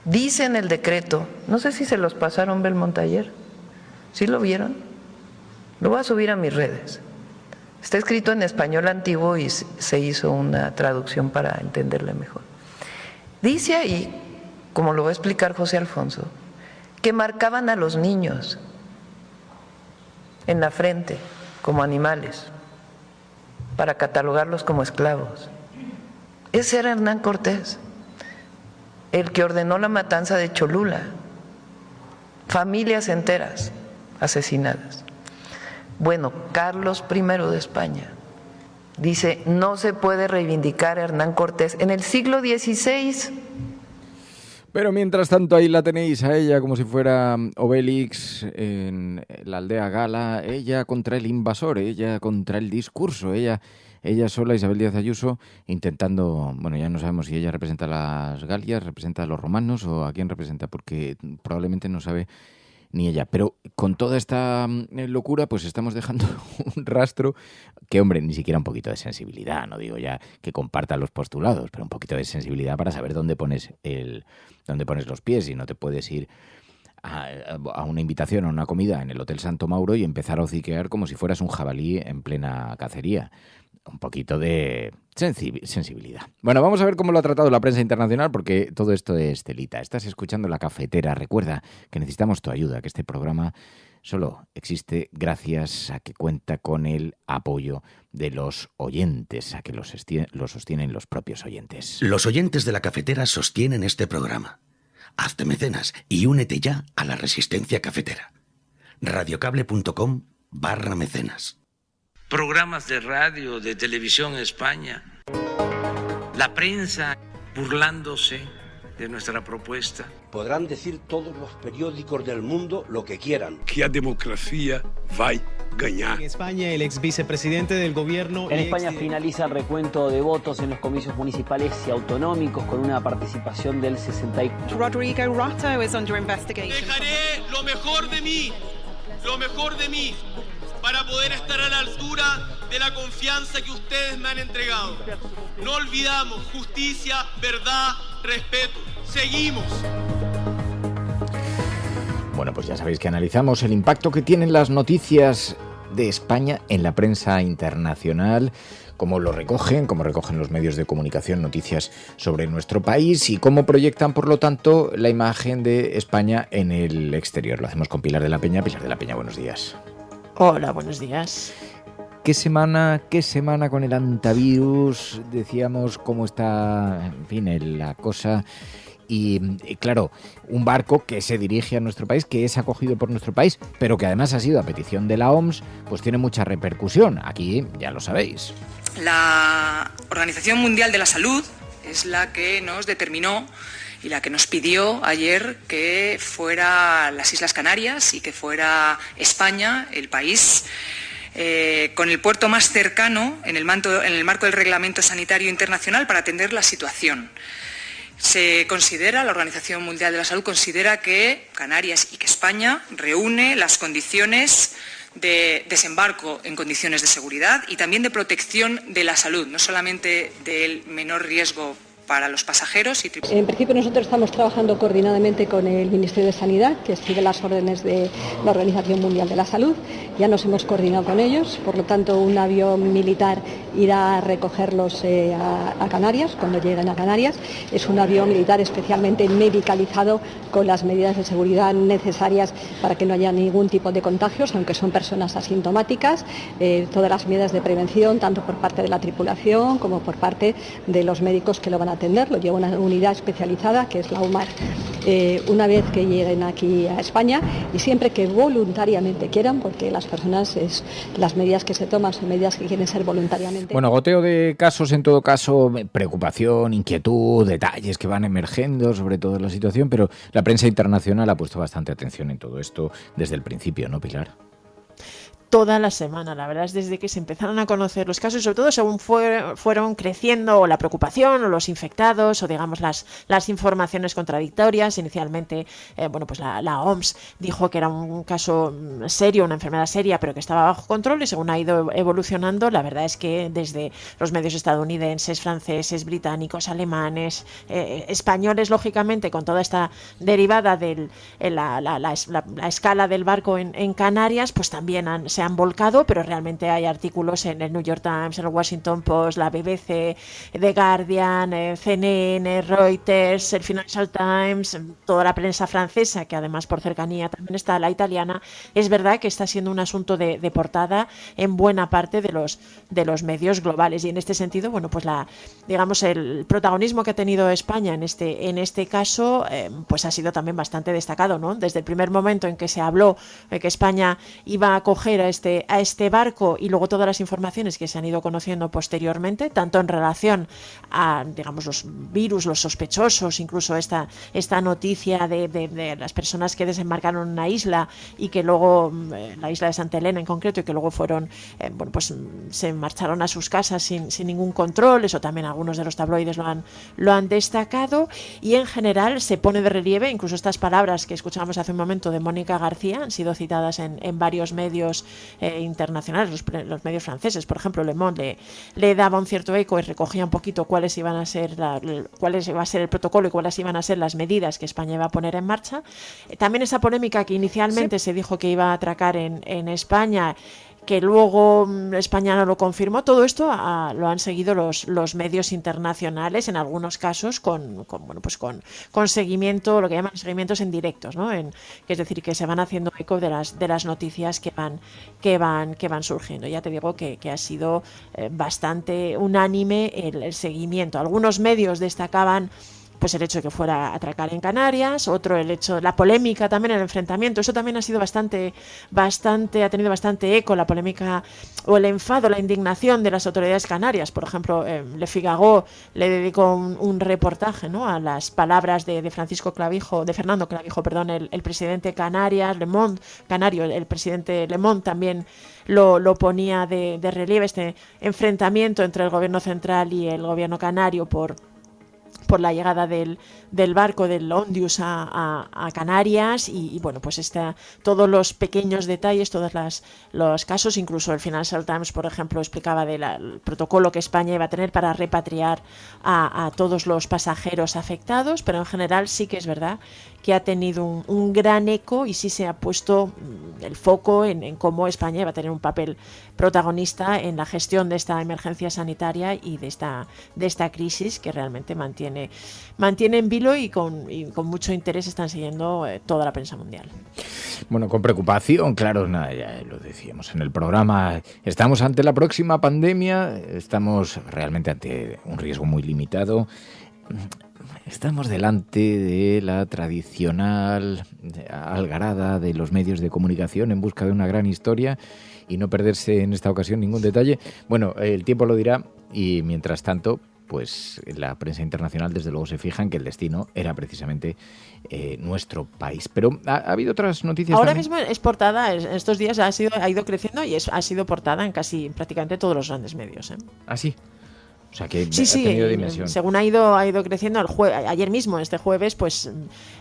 Dice en el decreto, no sé si se los pasaron Belmont ayer, ¿sí lo vieron? Lo voy a subir a mis redes. Está escrito en español antiguo y se hizo una traducción para entenderle mejor. Dice ahí, como lo va a explicar José Alfonso, que marcaban a los niños en la frente como animales para catalogarlos como esclavos. Ese era Hernán Cortés, el que ordenó la matanza de Cholula, familias enteras asesinadas. Bueno, Carlos I de España dice, no se puede reivindicar a Hernán Cortés en el siglo XVI. Pero mientras tanto ahí la tenéis a ella como si fuera Obélix en la aldea gala, ella contra el invasor, ella contra el discurso, ella sola, Isabel Díaz Ayuso, intentando, bueno, ya no sabemos si ella representa a las Galias, representa a los romanos o a quién representa, porque probablemente no sabe ni ella. Pero con toda esta locura, pues estamos dejando un rastro que, hombre, ni siquiera un poquito de sensibilidad, no digo ya que compartan los postulados, pero un poquito de sensibilidad para saber dónde pones los pies y no te puedes ir a una invitación a una comida en el Hotel Santo Mauro y empezar a hociquear como si fueras un jabalí en plena cacería. Un poquito de sensibilidad. Bueno, vamos a ver cómo lo ha tratado la prensa internacional, porque todo esto es telita. Estás escuchando La Cafetera. Recuerda que necesitamos tu ayuda, que este programa solo existe gracias a que cuenta con el apoyo de los oyentes, a que lo sostienen los propios oyentes. Los oyentes de La Cafetera sostienen este programa. Hazte mecenas y únete ya a la resistencia cafetera. radiocable.com/mecenas. Programas de radio, de televisión en España, la prensa burlándose de nuestra propuesta. Podrán decir todos los periódicos del mundo lo que quieran. Que a democracia va a ganar. En España, el ex vicepresidente del gobierno... En España finaliza el recuento de votos en los comicios municipales y autonómicos con una participación del 64%. Rodrigo Rato is under investigation. Dejaré lo mejor de mí, para poder estar a la altura de la confianza que ustedes me han entregado. No olvidamos justicia, verdad, respeto. Seguimos. Bueno, pues ya sabéis que analizamos el impacto que tienen las noticias de España en la prensa internacional, cómo recogen los medios de comunicación noticias sobre nuestro país y cómo proyectan, por lo tanto, la imagen de España en el exterior. Lo hacemos con Pilar de la Peña. Pilar de la Peña, buenos días. Hola, buenos días. ¿Qué semana con el antivirus? Decíamos cómo está, en fin, la cosa. Y claro, un barco que se dirige a nuestro país, que es acogido por nuestro país, pero que además ha sido a petición de la OMS, pues tiene mucha repercusión. Aquí ya lo sabéis. La Organización Mundial de la Salud es la que nos determinó y la que nos pidió ayer que fuera las Islas Canarias y que fuera España el país con el puerto más cercano en el marco del Reglamento Sanitario Internacional para atender la situación. La Organización Mundial de la Salud considera que Canarias y que España reúne las condiciones de desembarco en condiciones de seguridad y también de protección de la salud, no solamente del menor riesgo para los pasajeros y tripulantes. En principio nosotros estamos trabajando coordinadamente con el Ministerio de Sanidad, que sigue las órdenes de la Organización Mundial de la Salud. Ya nos hemos coordinado con ellos, por lo tanto un avión militar irá a recogerlos a Canarias, cuando lleguen a Canarias. Es un avión militar especialmente medicalizado con las medidas de seguridad necesarias para que no haya ningún tipo de contagios, aunque son personas asintomáticas. Todas las medidas de prevención, tanto por parte de la tripulación como por parte de los médicos que lo van a atender. Lo lleva una unidad especializada que es la UMAR. Una vez que lleguen aquí a España y siempre que voluntariamente quieran, porque las personas, las medidas que se toman son medidas que quieren ser voluntariamente. Bueno, goteo de casos en todo caso, preocupación, inquietud, detalles que van emergiendo sobre toda la situación, pero la prensa internacional ha puesto bastante atención en todo esto desde el principio, ¿no, Pilar? toda la semana. La verdad es desde que se empezaron a conocer los casos y sobre todo según fueron creciendo o la preocupación o los infectados o digamos las informaciones contradictorias. Inicialmente pues la OMS dijo que era un caso serio, una enfermedad seria, pero que estaba bajo control, y según ha ido evolucionando, la verdad es que desde los medios estadounidenses, franceses, británicos, alemanes, españoles, lógicamente, con toda esta derivada de la escala del barco en Canarias, pues también se han volcado, pero realmente hay artículos en el New York Times, en el Washington Post, la BBC, The Guardian, CNN, Reuters, el Financial Times, toda la prensa francesa, que además por cercanía también está la italiana. Es verdad que está siendo un asunto de portada en buena parte de los medios globales, y en este sentido, bueno, pues el protagonismo que ha tenido España en este caso, pues ha sido también bastante destacado, ¿no? Desde el primer momento en que se habló que España iba a acoger a este barco, y luego todas las informaciones que se han ido conociendo posteriormente, tanto en relación a, digamos, los virus, los sospechosos, incluso esta noticia de las personas que desembarcaron en una isla y que luego, la isla de Santa Elena en concreto, y que luego fueron, pues se marcharon a sus casas sin ningún control. Eso también algunos de los tabloides lo han destacado, y en general se pone de relieve incluso estas palabras que escuchábamos hace un momento de Mónica García, han sido citadas en varios medios internacionales, los medios franceses, por ejemplo, Le Monde le daba un cierto eco y recogía un poquito cuál iba a ser el protocolo y cuáles iban a ser las medidas que España iba a poner en marcha. También esa polémica que inicialmente se dijo que iba a atracar en España, que luego España no lo confirmó. Todo esto lo han seguido los medios internacionales, en algunos casos con seguimiento, lo que llaman seguimientos en directos, ¿no? Es decir, que se van haciendo eco de las noticias que van surgiendo. Ya te digo que ha sido bastante unánime el seguimiento. Algunos medios destacaban pues el hecho de que fuera a atracar en Canarias, otro el hecho, la polémica también, el enfrentamiento, eso también ha sido ha tenido bastante eco, la polémica o el enfado, la indignación de las autoridades canarias. Por ejemplo, Le Figaro le dedicó un reportaje, ¿no?, a las palabras de Fernando Clavijo, el presidente de Canarias, Le Monde canario, el presidente Le Monde también lo ponía de relieve, este enfrentamiento entre el gobierno central y el gobierno canario por la llegada del barco del Ondius a Canarias, y bueno, pues todos los pequeños detalles, todos los casos, incluso el Financial Times, por ejemplo, explicaba del protocolo que España iba a tener para repatriar a todos los pasajeros afectados, pero en general sí que es verdad que ha tenido un gran eco, y sí se ha puesto el foco en cómo España iba a tener un papel protagonista en la gestión de esta emergencia sanitaria y de esta crisis que realmente mantiene en vilo, y con mucho interés están siguiendo toda la prensa mundial. Bueno, con preocupación, claro, ya lo decíamos en el programa, estamos ante la próxima pandemia, estamos realmente ante un riesgo muy limitado. Estamos delante de la tradicional algarada de los medios de comunicación en busca de una gran historia y no perderse en esta ocasión ningún detalle. Bueno, el tiempo lo dirá, y mientras tanto, pues la prensa internacional desde luego se fija en que el destino era precisamente nuestro país. Pero ha habido otras noticias. Ahora también. mismo es portada, estos días ha ido creciendo y ha sido portada en prácticamente todos los grandes medios. ¿Ah, sí? O sea, que sí, ha tenido dimensión. Según ha ido creciendo ayer mismo, este jueves, pues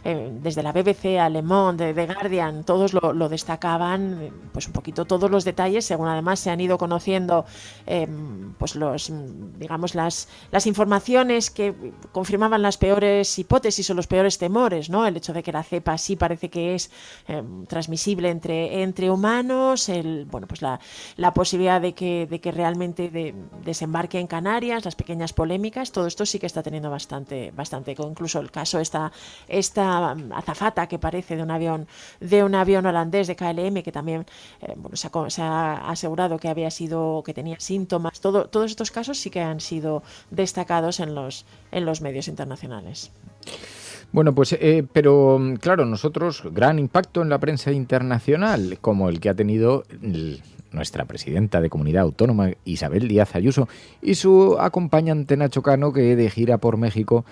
desde la BBC a Le Monde, The Guardian, todos lo destacaban, pues un poquito todos los detalles, según además se han ido conociendo pues las informaciones que confirmaban las peores hipótesis o los peores temores, ¿no? El hecho de que la cepa sí parece que es transmisible entre humanos, la posibilidad de que realmente desembarque en Canarias, las pequeñas polémicas, todo esto sí que está teniendo bastante incluso el caso esta azafata que parece de un avión holandés de KLM, que también se ha asegurado que tenía síntomas. Todos estos casos sí que han sido destacados en los medios internacionales. Bueno, pues, pero claro, nosotros, gran impacto en la prensa internacional, como el que ha tenido nuestra presidenta de Comunidad Autónoma, Isabel Díaz Ayuso, y su acompañante Nacho Cano, que de gira por México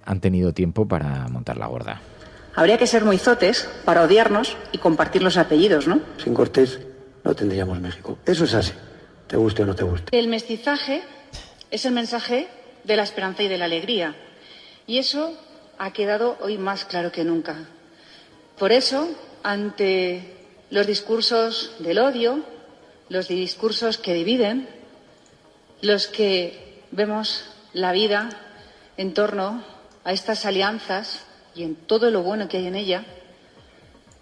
han tenido tiempo para montar la gorda. Habría que ser muy zotes para odiarnos y compartir los apellidos, ¿no? Sin Cortés no tendríamos México. Eso es así, te guste o no te guste. El mestizaje es el mensaje de la esperanza y de la alegría. Y eso ha quedado hoy más claro que nunca. Por eso, ante los discursos del odio, los discursos que dividen, los que vemos la vida en torno a estas alianzas y en todo lo bueno que hay en ella,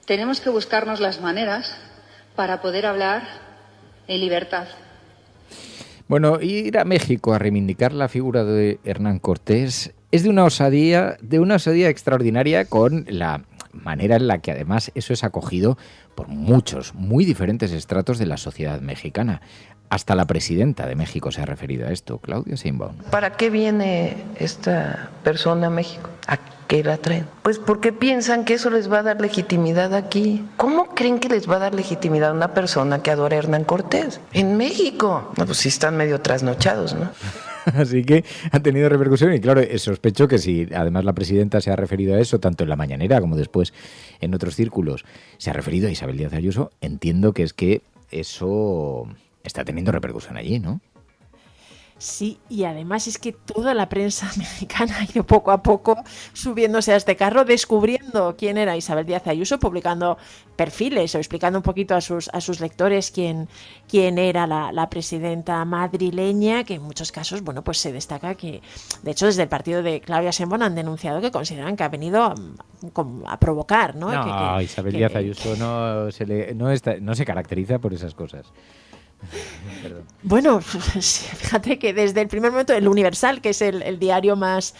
tenemos que buscarnos las maneras para poder hablar en libertad. Bueno, ir a México a reivindicar la figura de Hernán Cortés es de una osadía extraordinaria, con la manera en la que además eso es acogido por muchos, muy diferentes estratos de la sociedad mexicana. Hasta la presidenta de México se ha referido a esto, Claudia Sheinbaum. ¿Para qué viene esta persona a México? ¿A qué la traen? Pues porque piensan que eso les va a dar legitimidad aquí. ¿Cómo creen que les va a dar legitimidad a una persona que adora a Hernán Cortés? En México. No, pues sí están medio trasnochados, ¿no? Así que ha tenido repercusión y claro, sospecho que si además la presidenta se ha referido a eso, tanto en la mañanera como después en otros círculos, se ha referido a Isabel Díaz Ayuso, entiendo que es que eso está teniendo repercusión allí, ¿no? Sí, y además es que toda la prensa mexicana ha ido poco a poco subiéndose a este carro, descubriendo quién era Isabel Díaz Ayuso, publicando perfiles o explicando un poquito a sus lectores quién era la presidenta madrileña, que en muchos casos, bueno, pues se destaca que, de hecho, desde el partido de Claudia Sheinbaum han denunciado que consideran que ha venido a provocar, ¿no? No, Isabel Díaz Ayuso no se caracteriza por esas cosas. Perdón. Bueno, fíjate que desde el primer momento El Universal, que es el diario más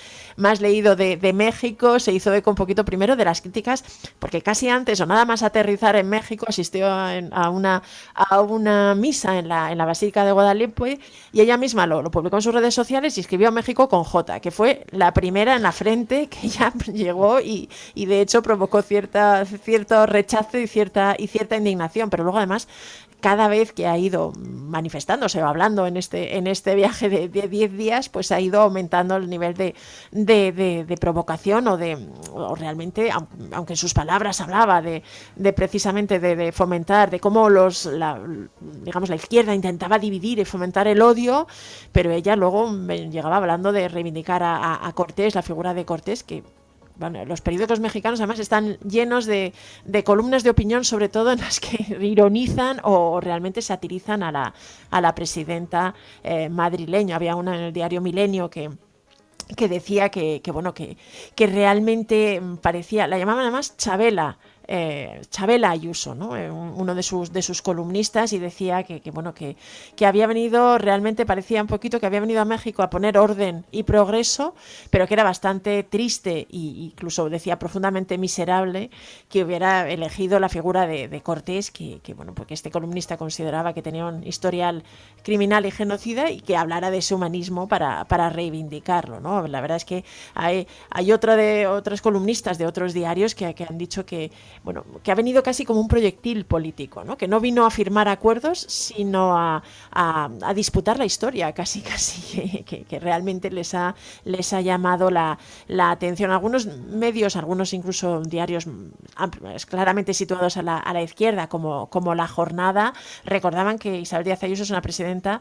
leído de México, se hizo eco un poquito primero de las críticas, porque casi antes o nada más aterrizar en México asistió a una misa en la Basílica de Guadalupe, y ella misma lo publicó en sus redes sociales y escribió México con J, que fue la primera en la frente que ella llegó y de hecho provocó cierto rechazo y cierta indignación, pero luego además cada vez que ha ido manifestándose o hablando en este viaje de 10 días, pues ha ido aumentando el nivel de provocación o realmente, aunque en sus palabras hablaba de precisamente de fomentar, de cómo la izquierda intentaba dividir y fomentar el odio, pero ella luego llegaba hablando de reivindicar a Cortés, la figura de Cortés, que bueno, los periódicos mexicanos además están llenos de columnas de opinión, sobre todo en las que ironizan o realmente satirizan a la presidenta madrileña. Había una en el diario Milenio que decía que realmente parecía, la llamaban además Chabela Ayuso, ¿no? Uno de sus columnistas, y decía que había venido, realmente parecía un poquito que había venido a México a poner orden y progreso, pero que era bastante triste e incluso decía profundamente miserable que hubiera elegido la figura de Cortés, porque este columnista consideraba que tenía un historial criminal y genocida, y que hablara de ese humanismo para reivindicarlo, ¿no? La verdad es que hay otras columnistas de otros diarios que han dicho que ha venido casi como un proyectil político, ¿no? Que no vino a firmar acuerdos, sino a disputar la historia, casi que realmente les ha llamado la atención. Algunos medios, algunos incluso diarios claramente situados a la izquierda, como La Jornada, recordaban que Isabel Díaz Ayuso es una presidenta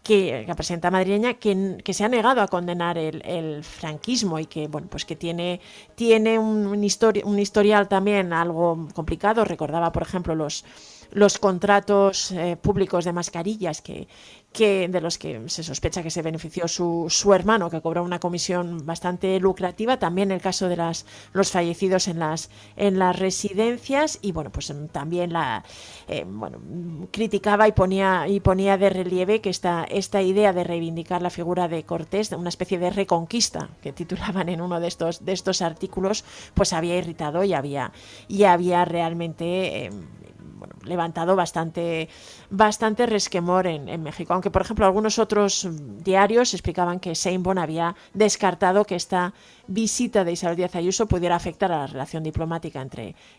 la presidenta madrileña que se ha negado a condenar el franquismo, y que que tiene un historial también algo complicado. Recordaba, por ejemplo, los contratos públicos de mascarillas de los que se sospecha que se benefició su hermano, que cobró una comisión bastante lucrativa. También el caso de los fallecidos en las residencias, y también criticaba y ponía de relieve que esta idea de reivindicar la figura de Cortés, una especie de reconquista que titulaban en uno de estos artículos, pues había irritado y había realmente levantado bastante resquemor en México, aunque por ejemplo algunos otros diarios explicaban que Sheinbaum había descartado que esta visita de Isabel Díaz Ayuso pudiera afectar a la relación diplomática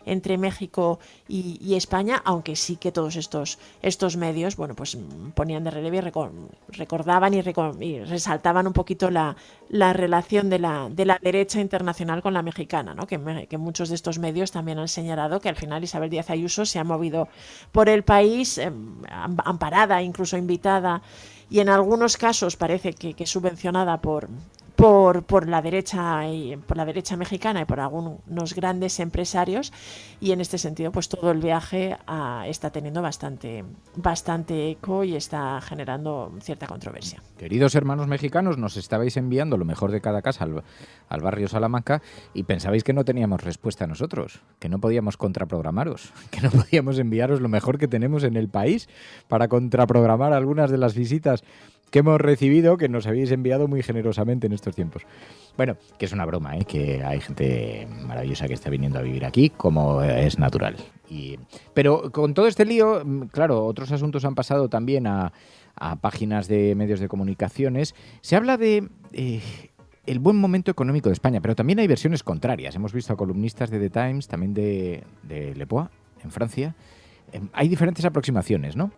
entre México y España, aunque sí que todos estos medios, bueno, pues ponían de relieve y recordaban y resaltaban un poquito la relación de la derecha internacional con la mexicana, ¿no? Que muchos de estos medios también han señalado que al final Isabel Díaz Ayuso se ha movido por el país amparada, incluso invitada, y en algunos casos parece que subvencionada por la derecha mexicana y por algunos grandes empresarios, y en este sentido pues todo el viaje está teniendo bastante eco y está generando cierta controversia. Queridos hermanos mexicanos, nos estabais enviando lo mejor de cada casa al barrio Salamanca y pensabais que no teníamos respuesta nosotros, que no podíamos contraprogramaros, que no podíamos enviaros lo mejor que tenemos en el país para contraprogramar algunas de las visitas que hemos recibido, que nos habéis enviado muy generosamente en estos tiempos. Bueno, que es una broma, que hay gente maravillosa que está viniendo a vivir aquí, como es natural. Pero con todo este lío, claro, otros asuntos han pasado también a páginas de medios de comunicaciones. Se habla de el buen momento económico de España, pero también hay versiones contrarias. Hemos visto a columnistas de The Times, también de Le Point, en Francia. Hay diferentes aproximaciones, ¿no?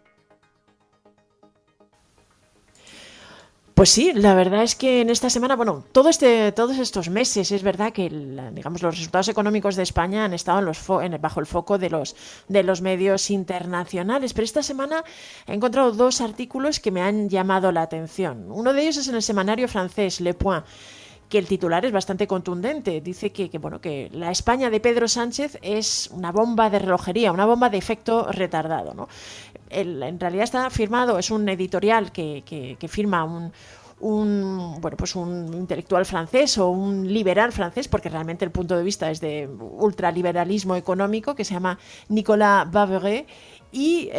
Pues sí, la verdad es que en esta semana, bueno, todos estos meses es verdad que los resultados económicos de España han estado bajo el foco de los medios internacionales, pero esta semana he encontrado dos artículos que me han llamado la atención. Uno de ellos es en el semanario francés Le Point, que el titular es bastante contundente. Dice que la España de Pedro Sánchez es una bomba de relojería, una bomba de efecto retardado, ¿no? En realidad está firmado, es un editorial que firma un intelectual francés o un liberal francés, porque realmente el punto de vista es de ultraliberalismo económico, que se llama Nicolas Baveret, y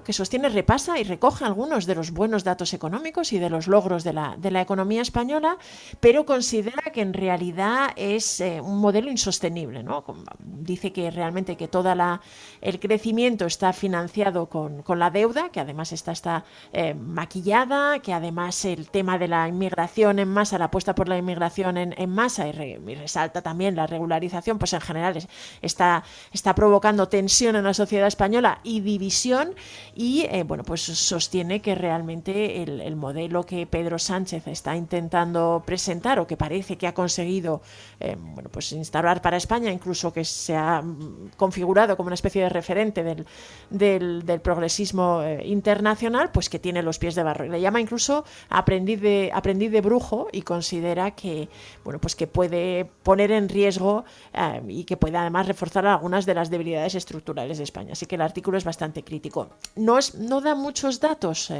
que sostiene, repasa y recoge algunos de los buenos datos económicos y de los logros de la economía española, pero considera que en realidad es un modelo insostenible, ¿no? Dice que realmente que el crecimiento está financiado con la deuda, que además está maquillada, que además el tema de la inmigración en masa, la apuesta por la inmigración en masa, y resalta también la regularización, pues en general está provocando tensión en la sociedad española y división, y pues sostiene que realmente el modelo que Pedro Sánchez está intentando presentar, o que parece que ha conseguido instaurar para España, incluso que se ha configurado como una especie de referente del progresismo internacional, pues que tiene los pies de barro. Le llama incluso aprendiz de brujo, y considera que que puede poner en riesgo y que puede además reforzar algunas de las debilidades estructurales de España. Así que el artículo es bastante crítico. No da muchos datos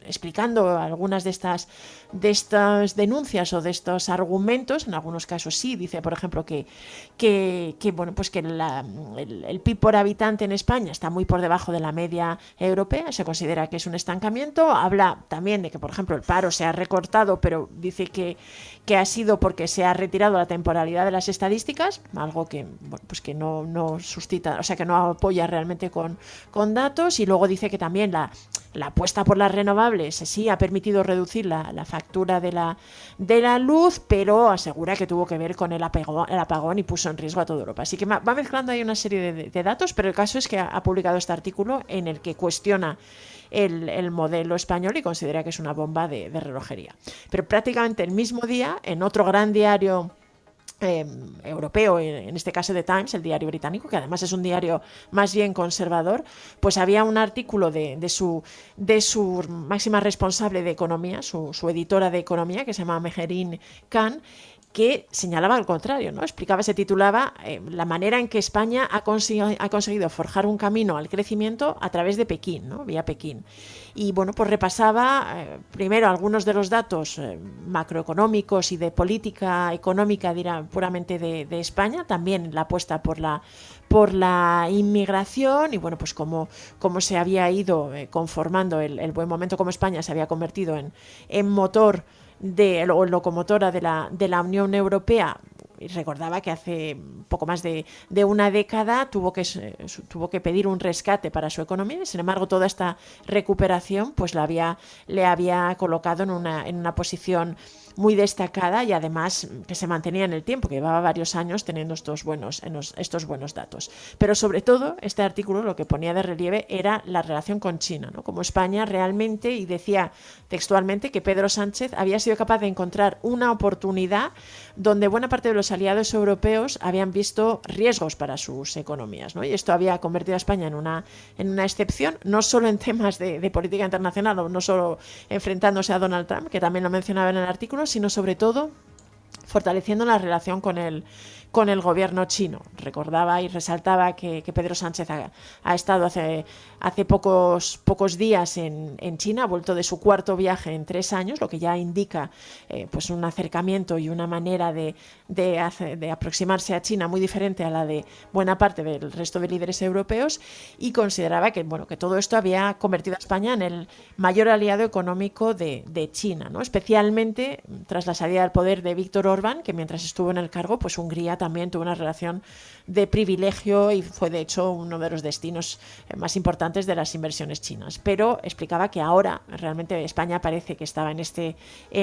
explicando algunas de estas denuncias o de estos argumentos. En algunos casos sí, dice por ejemplo que el PIB por habitante en España está muy por debajo de la media europea, se considera que es un estancamiento. Habla también de que por ejemplo el paro se ha recortado, pero dice que ha sido porque se ha retirado la temporalidad de las estadísticas, algo que que no suscita, o sea, que no apoya realmente con datos. Y luego dice que también la apuesta por las renovables sí ha permitido reducir la factura de la luz, pero asegura que tuvo que ver con el apagón y puso en riesgo a toda Europa. Así que va mezclando ahí una serie de datos, pero el caso es que ha publicado este artículo en el que cuestiona el modelo español y considera que es una bomba de relojería. Pero prácticamente el mismo día, en otro gran diario europeo, en este caso The Times, el diario británico, que además es un diario más bien conservador, pues había un artículo de su máxima responsable de economía, su editora de economía, que se llama Meherin Khan, que señalaba al contrario, ¿no? Se titulaba la manera en que España ha conseguido forjar un camino al crecimiento a través de Pekín, ¿no? Vía Pekín. Y pues repasaba primero algunos de los datos macroeconómicos y de política económica, puramente de España, también la apuesta por la inmigración, y pues cómo se había ido conformando el buen momento, como España se había convertido en motor o locomotora de la Unión Europea, recordaba que hace poco más de una década tuvo que pedir un rescate para su economía y, sin embargo, toda esta recuperación pues le había colocado en una posición muy destacada y además que se mantenía en el tiempo, que llevaba varios años teniendo estos buenos datos. Pero sobre todo este artículo lo que ponía de relieve era la relación con China, ¿no? Como España realmente, y decía textualmente que Pedro Sánchez había sido capaz de encontrar una oportunidad donde buena parte de los aliados europeos habían visto riesgos para sus economías, ¿no? Y esto había convertido a España en una excepción, no solo en temas de política internacional, o no solo enfrentándose a Donald Trump, que también lo mencionaba en el artículo, sino sobre todo fortaleciendo la relación con el gobierno chino. Recordaba y resaltaba que Pedro Sánchez ha estado hace pocos días en China, ha vuelto de su cuarto viaje en 3 años, lo que ya indica pues un acercamiento y una manera de aproximarse a China muy diferente a la de buena parte del resto de líderes europeos, y consideraba que todo esto había convertido a España en el mayor aliado económico de China, ¿no? Especialmente tras la salida del poder de Víctor Orbán, que mientras estuvo en el cargo, pues Hungría también tuvo una relación de privilegio y fue de hecho uno de los destinos más importantes de las inversiones chinas. Pero explicaba que ahora realmente España parece que estaba en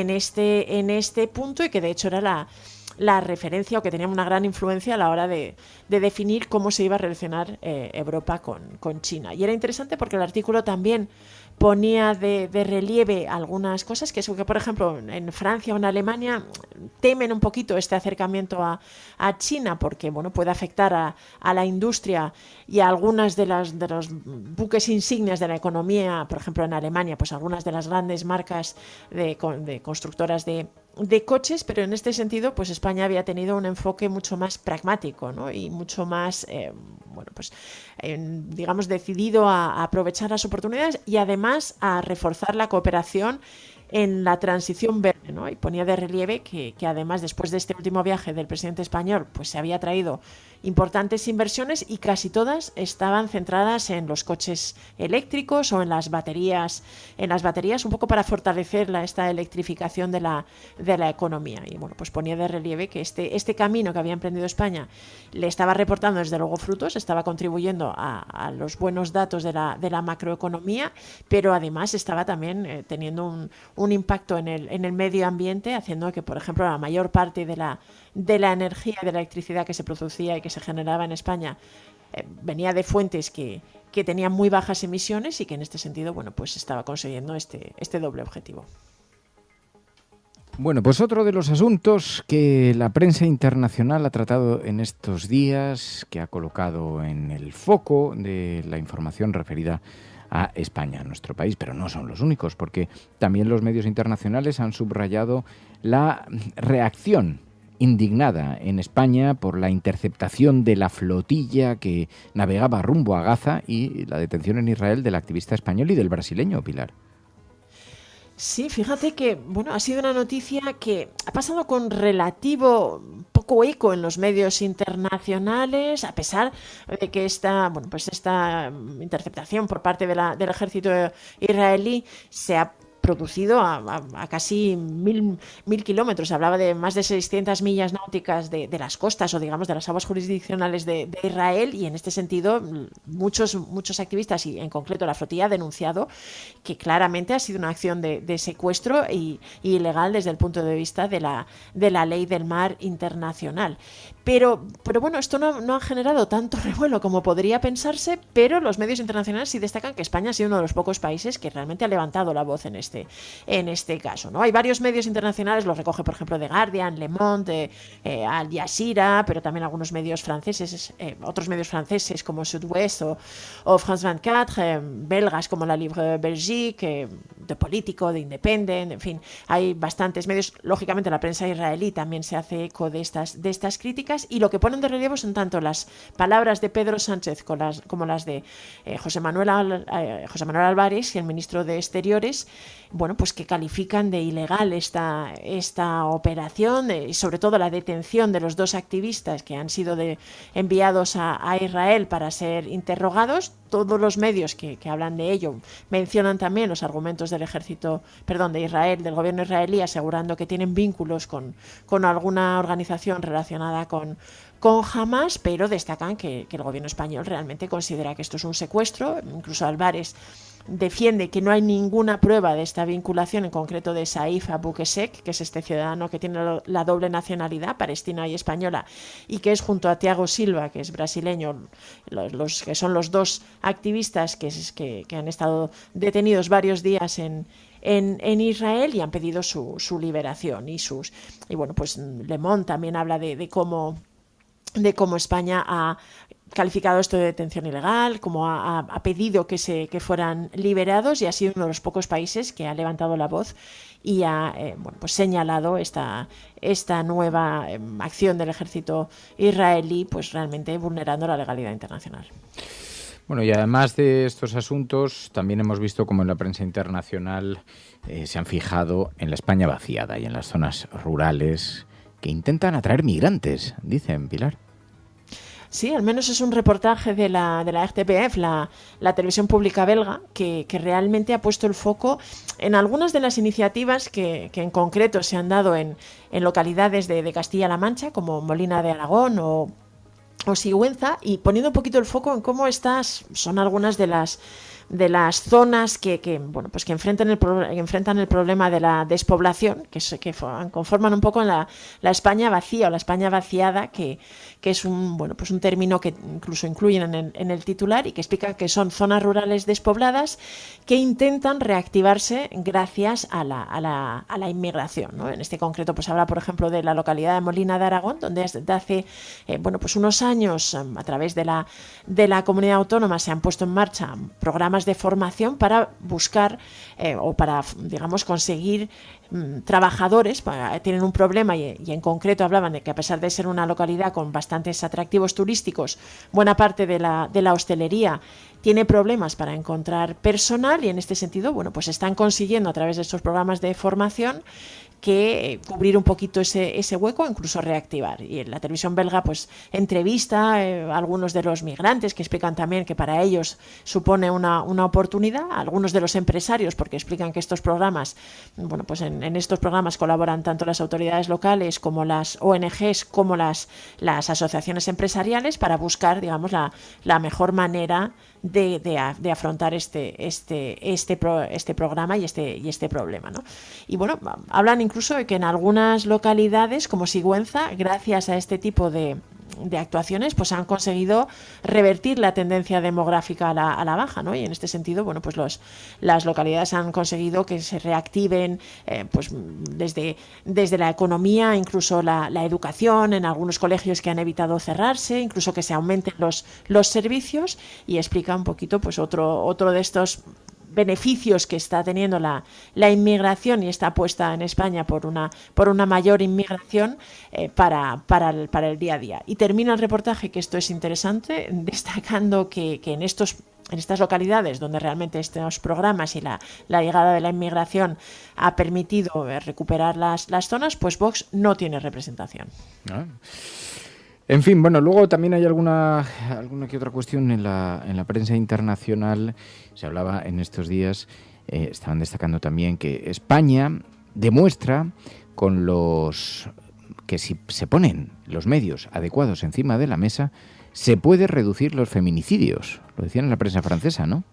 este punto, y que de hecho era la referencia, o que tenía una gran influencia a la hora de definir cómo se iba a relacionar Europa con China. Y era interesante porque el artículo también ponía de relieve algunas cosas que por ejemplo, en Francia o en Alemania temen un poquito este acercamiento a China, porque puede afectar a la industria y a algunas de los buques insignias de la economía. Por ejemplo, en Alemania, pues algunas de las grandes marcas de constructoras de coches, pero en este sentido pues España había tenido un enfoque mucho más pragmático, ¿no? Y mucho más digamos decidido a aprovechar las oportunidades y además a reforzar la cooperación en la transición verde, ¿no? Y ponía de relieve que además, después de este último viaje del presidente español, pues se había traído importantes inversiones y casi todas estaban centradas en los coches eléctricos o en las baterías, un poco para fortalecer esta electrificación de la economía. Y pues ponía de relieve que este camino que había emprendido España le estaba reportando desde luego frutos, estaba contribuyendo a los buenos datos de la macroeconomía, pero además estaba también teniendo un impacto en el medio ambiente, haciendo que, por ejemplo, la mayor parte de la energía, de la electricidad que se producía y que se generaba en España venía de fuentes que tenían muy bajas emisiones, y que en este sentido pues estaba consiguiendo este doble objetivo. Bueno, pues otro de los asuntos que la prensa internacional ha tratado en estos días, que ha colocado en el foco de la información referida a España, a nuestro país, pero no son los únicos, porque también los medios internacionales han subrayado la reacción indignada en España por la interceptación de la flotilla que navegaba rumbo a Gaza y la detención en Israel del activista español y del brasileño, Pilar. Sí, fíjate que ha sido una noticia que ha pasado con relativo poco eco en los medios internacionales, a pesar de que esta interceptación por parte del ejército israelí se ha producido a casi 1.000 kilómetros. Hablaba de más de 600 millas náuticas de las costas, o digamos de las aguas jurisdiccionales de Israel, y en este sentido muchos activistas, y en concreto la flotilla, ha denunciado que claramente ha sido una acción de secuestro y ilegal desde el punto de vista de la ley del mar internacional. Pero esto no ha generado tanto revuelo como podría pensarse, pero los medios internacionales sí destacan que España ha sido uno de los pocos países que realmente ha levantado la voz en este caso, ¿no? Hay varios medios internacionales, los recoge por ejemplo The Guardian, Le Monde, Al Jazeera, pero también algunos medios franceses, otros medios franceses como Sud-Ouest o France 24, belgas como La Libre Belgique, de Político, de Independent, en fin, hay bastantes medios. Lógicamente la prensa israelí también se hace eco de estas críticas, y lo que ponen de relieve son tanto las palabras de Pedro Sánchez como las de José Manuel Álvarez, el ministro de Exteriores, bueno, pues que califican de ilegal esta operación y sobre todo la detención de los 2 activistas que han sido enviados a Israel para ser interrogados. Todos los medios que hablan de ello mencionan también los argumentos de Israel, del gobierno israelí, asegurando que tienen vínculos con alguna organización relacionada con Hamas, pero destacan que el gobierno español realmente considera que esto es un secuestro. Incluso Álvarez defiende que no hay ninguna prueba de esta vinculación, en concreto de Saif Aboukheshek, que es este ciudadano que tiene la doble nacionalidad, palestina y española, y que es junto a Thiago Silva, que es brasileño, los que son los 2 activistas que han estado detenidos varios días en Israel y han pedido su liberación. Y bueno, pues Le Monde también habla de cómo España ha calificado esto de detención ilegal, como ha pedido que fueran liberados, y ha sido uno de los pocos países que ha levantado la voz y ha pues señalado esta nueva acción del ejército israelí, pues realmente vulnerando la legalidad internacional. Bueno, y además de estos asuntos, también hemos visto como en la prensa internacional se han fijado en la España vaciada y en las zonas rurales que intentan atraer migrantes, dicen, Pilar. Sí, al menos es un reportaje de la RTBF, la televisión pública belga, que realmente ha puesto el foco en algunas de las iniciativas que en concreto se han dado en localidades de Castilla-La Mancha, como Molina de Aragón o Sigüenza, y poniendo un poquito el foco en cómo son algunas de las zonas que enfrentan el problema de la despoblación, que conforman un poco en la España vacía o la España vaciada, que es un término que incluso incluyen en el titular, y que explica que son zonas rurales despobladas que intentan reactivarse gracias a la inmigración, ¿no? En este concreto pues habla, por ejemplo, de la localidad de Molina de Aragón, donde desde hace unos años, a través de la comunidad autónoma, se han puesto en marcha programas de formación para buscar o para, digamos, conseguir trabajadores. Tienen un problema y en concreto hablaban de que, a pesar de ser una localidad con bastantes atractivos turísticos, buena parte de la hostelería tiene problemas para encontrar personal, y en este sentido, pues están consiguiendo a través de estos programas de formación que cubrir un poquito ese hueco, incluso reactivar. Y en la televisión belga pues entrevista a algunos de los migrantes, que explican también que para ellos supone una oportunidad, a algunos de los empresarios, porque explican que estos programas, pues en estos programas colaboran tanto las autoridades locales como las ONGs, como las asociaciones empresariales, para buscar, digamos, la mejor manera de afrontar este programa y este problema, ¿no? Y hablan incluso de que en algunas localidades como Sigüenza, gracias a este tipo de actuaciones, pues han conseguido revertir la tendencia demográfica a la baja, ¿no? Y en este sentido, pues las localidades han conseguido que se reactiven pues desde la economía, incluso la educación, en algunos colegios que han evitado cerrarse, incluso que se aumenten los servicios, y explica un poquito pues otro de estos beneficios que está teniendo la inmigración y esta apuesta en España por una mayor inmigración para el día a día. Y termina el reportaje, que esto es interesante, destacando que en estas localidades donde realmente estos programas y la llegada de la inmigración ha permitido recuperar las zonas, pues Vox no tiene representación. ¿No? En fin, luego también hay alguna que otra cuestión en la prensa internacional. Se hablaba en estos días, estaban destacando también que España demuestra con que si se ponen los medios adecuados encima de la mesa, se puede reducir los feminicidios. Lo decían en la prensa francesa, ¿no?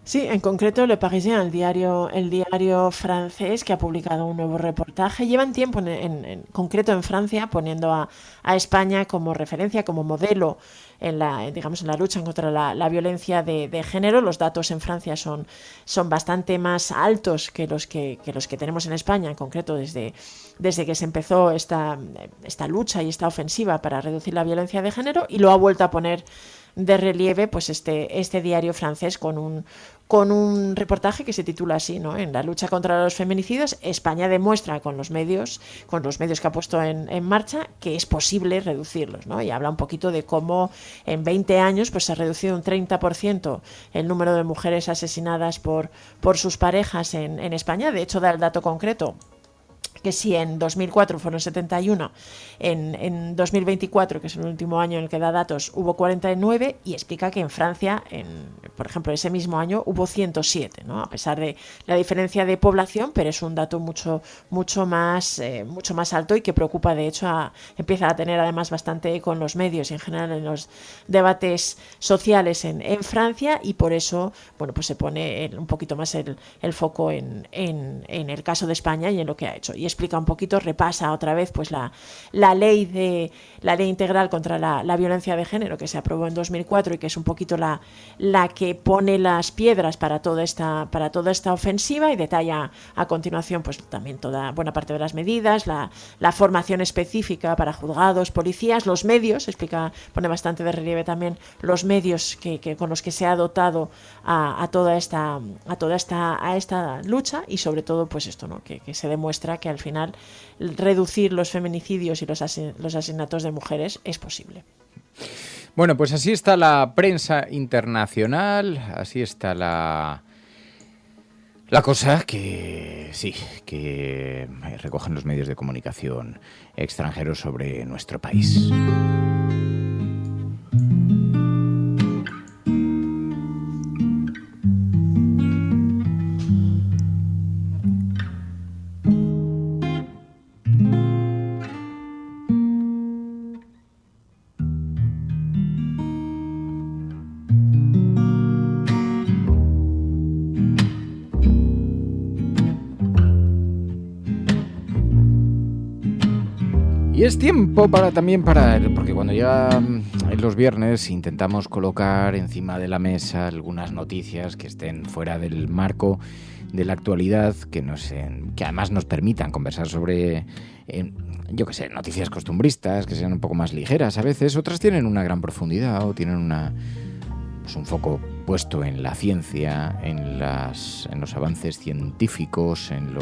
Sí, en concreto Le Parisien, el diario francés, que ha publicado un nuevo reportaje. Llevan tiempo, en concreto en Francia, poniendo a España como referencia, como modelo en la lucha contra la violencia de género. Los datos en Francia son bastante más altos que los que tenemos en España, en concreto desde que se empezó esta lucha y esta ofensiva para reducir la violencia de género, y lo ha vuelto a poner de relieve pues este diario francés con un reportaje que se titula así, ¿no? En la lucha contra los feminicidios, España demuestra con los medios que ha puesto en marcha que es posible reducirlos, ¿no? Y habla un poquito de cómo en 20 años pues se ha reducido un 30% el número de mujeres asesinadas por sus parejas en España. De hecho, da el dato concreto que si en 2004 fueron 71, en 2024, que es el último año en el que da datos, hubo 49, y explica que en Francia, por ejemplo, ese mismo año hubo 107, ¿no? A pesar de la diferencia de población, pero es un dato mucho más alto y que preocupa, de hecho, empieza a tener además bastante eco en los medios y en general en los debates sociales en Francia, y por eso, bueno, pues se pone un poquito más el foco en el caso de España y en lo que ha hecho. Y explica un poquito, repasa otra vez pues la ley integral contra la violencia de género que se aprobó en 2004 y que es un poquito la que pone las piedras para toda esta ofensiva, y detalla a continuación pues también buena parte de las medidas, la formación específica para juzgados, policías, los medios, pone bastante de relieve también los medios con los que se ha dotado a esta lucha, y sobre todo pues esto, ¿no? Que se demuestra que al final reducir los feminicidios y los asesinatos de mujeres es posible. Bueno, pues así está la prensa internacional, así está la cosa que sí, que recogen los medios de comunicación extranjeros sobre nuestro país. Y es tiempo porque cuando llega los viernes intentamos colocar encima de la mesa algunas noticias que estén fuera del marco de la actualidad, que además nos permitan conversar sobre, noticias costumbristas, que sean un poco más ligeras a veces. Otras tienen una gran profundidad o tienen un foco puesto en la ciencia, en los avances científicos, en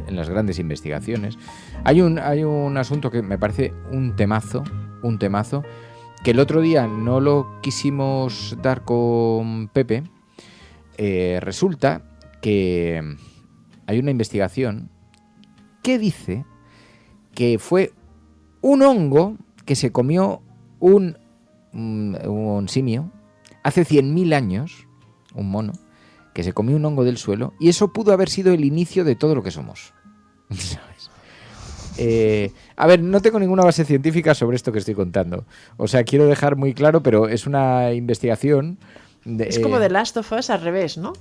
las grandes investigaciones. Hay un asunto que me parece un temazo, que el otro día no lo quisimos dar con Pepe. Resulta que hay una investigación que dice que fue un hongo que se comió un simio hace 100.000 años, un mono, que se comió un hongo del suelo, y eso pudo haber sido el inicio de todo lo que somos. ¿Sabes? A ver, no tengo ninguna base científica sobre esto que estoy contando. O sea, quiero dejar muy claro, pero es una investigación... Es como The Last of Us al revés, ¿no?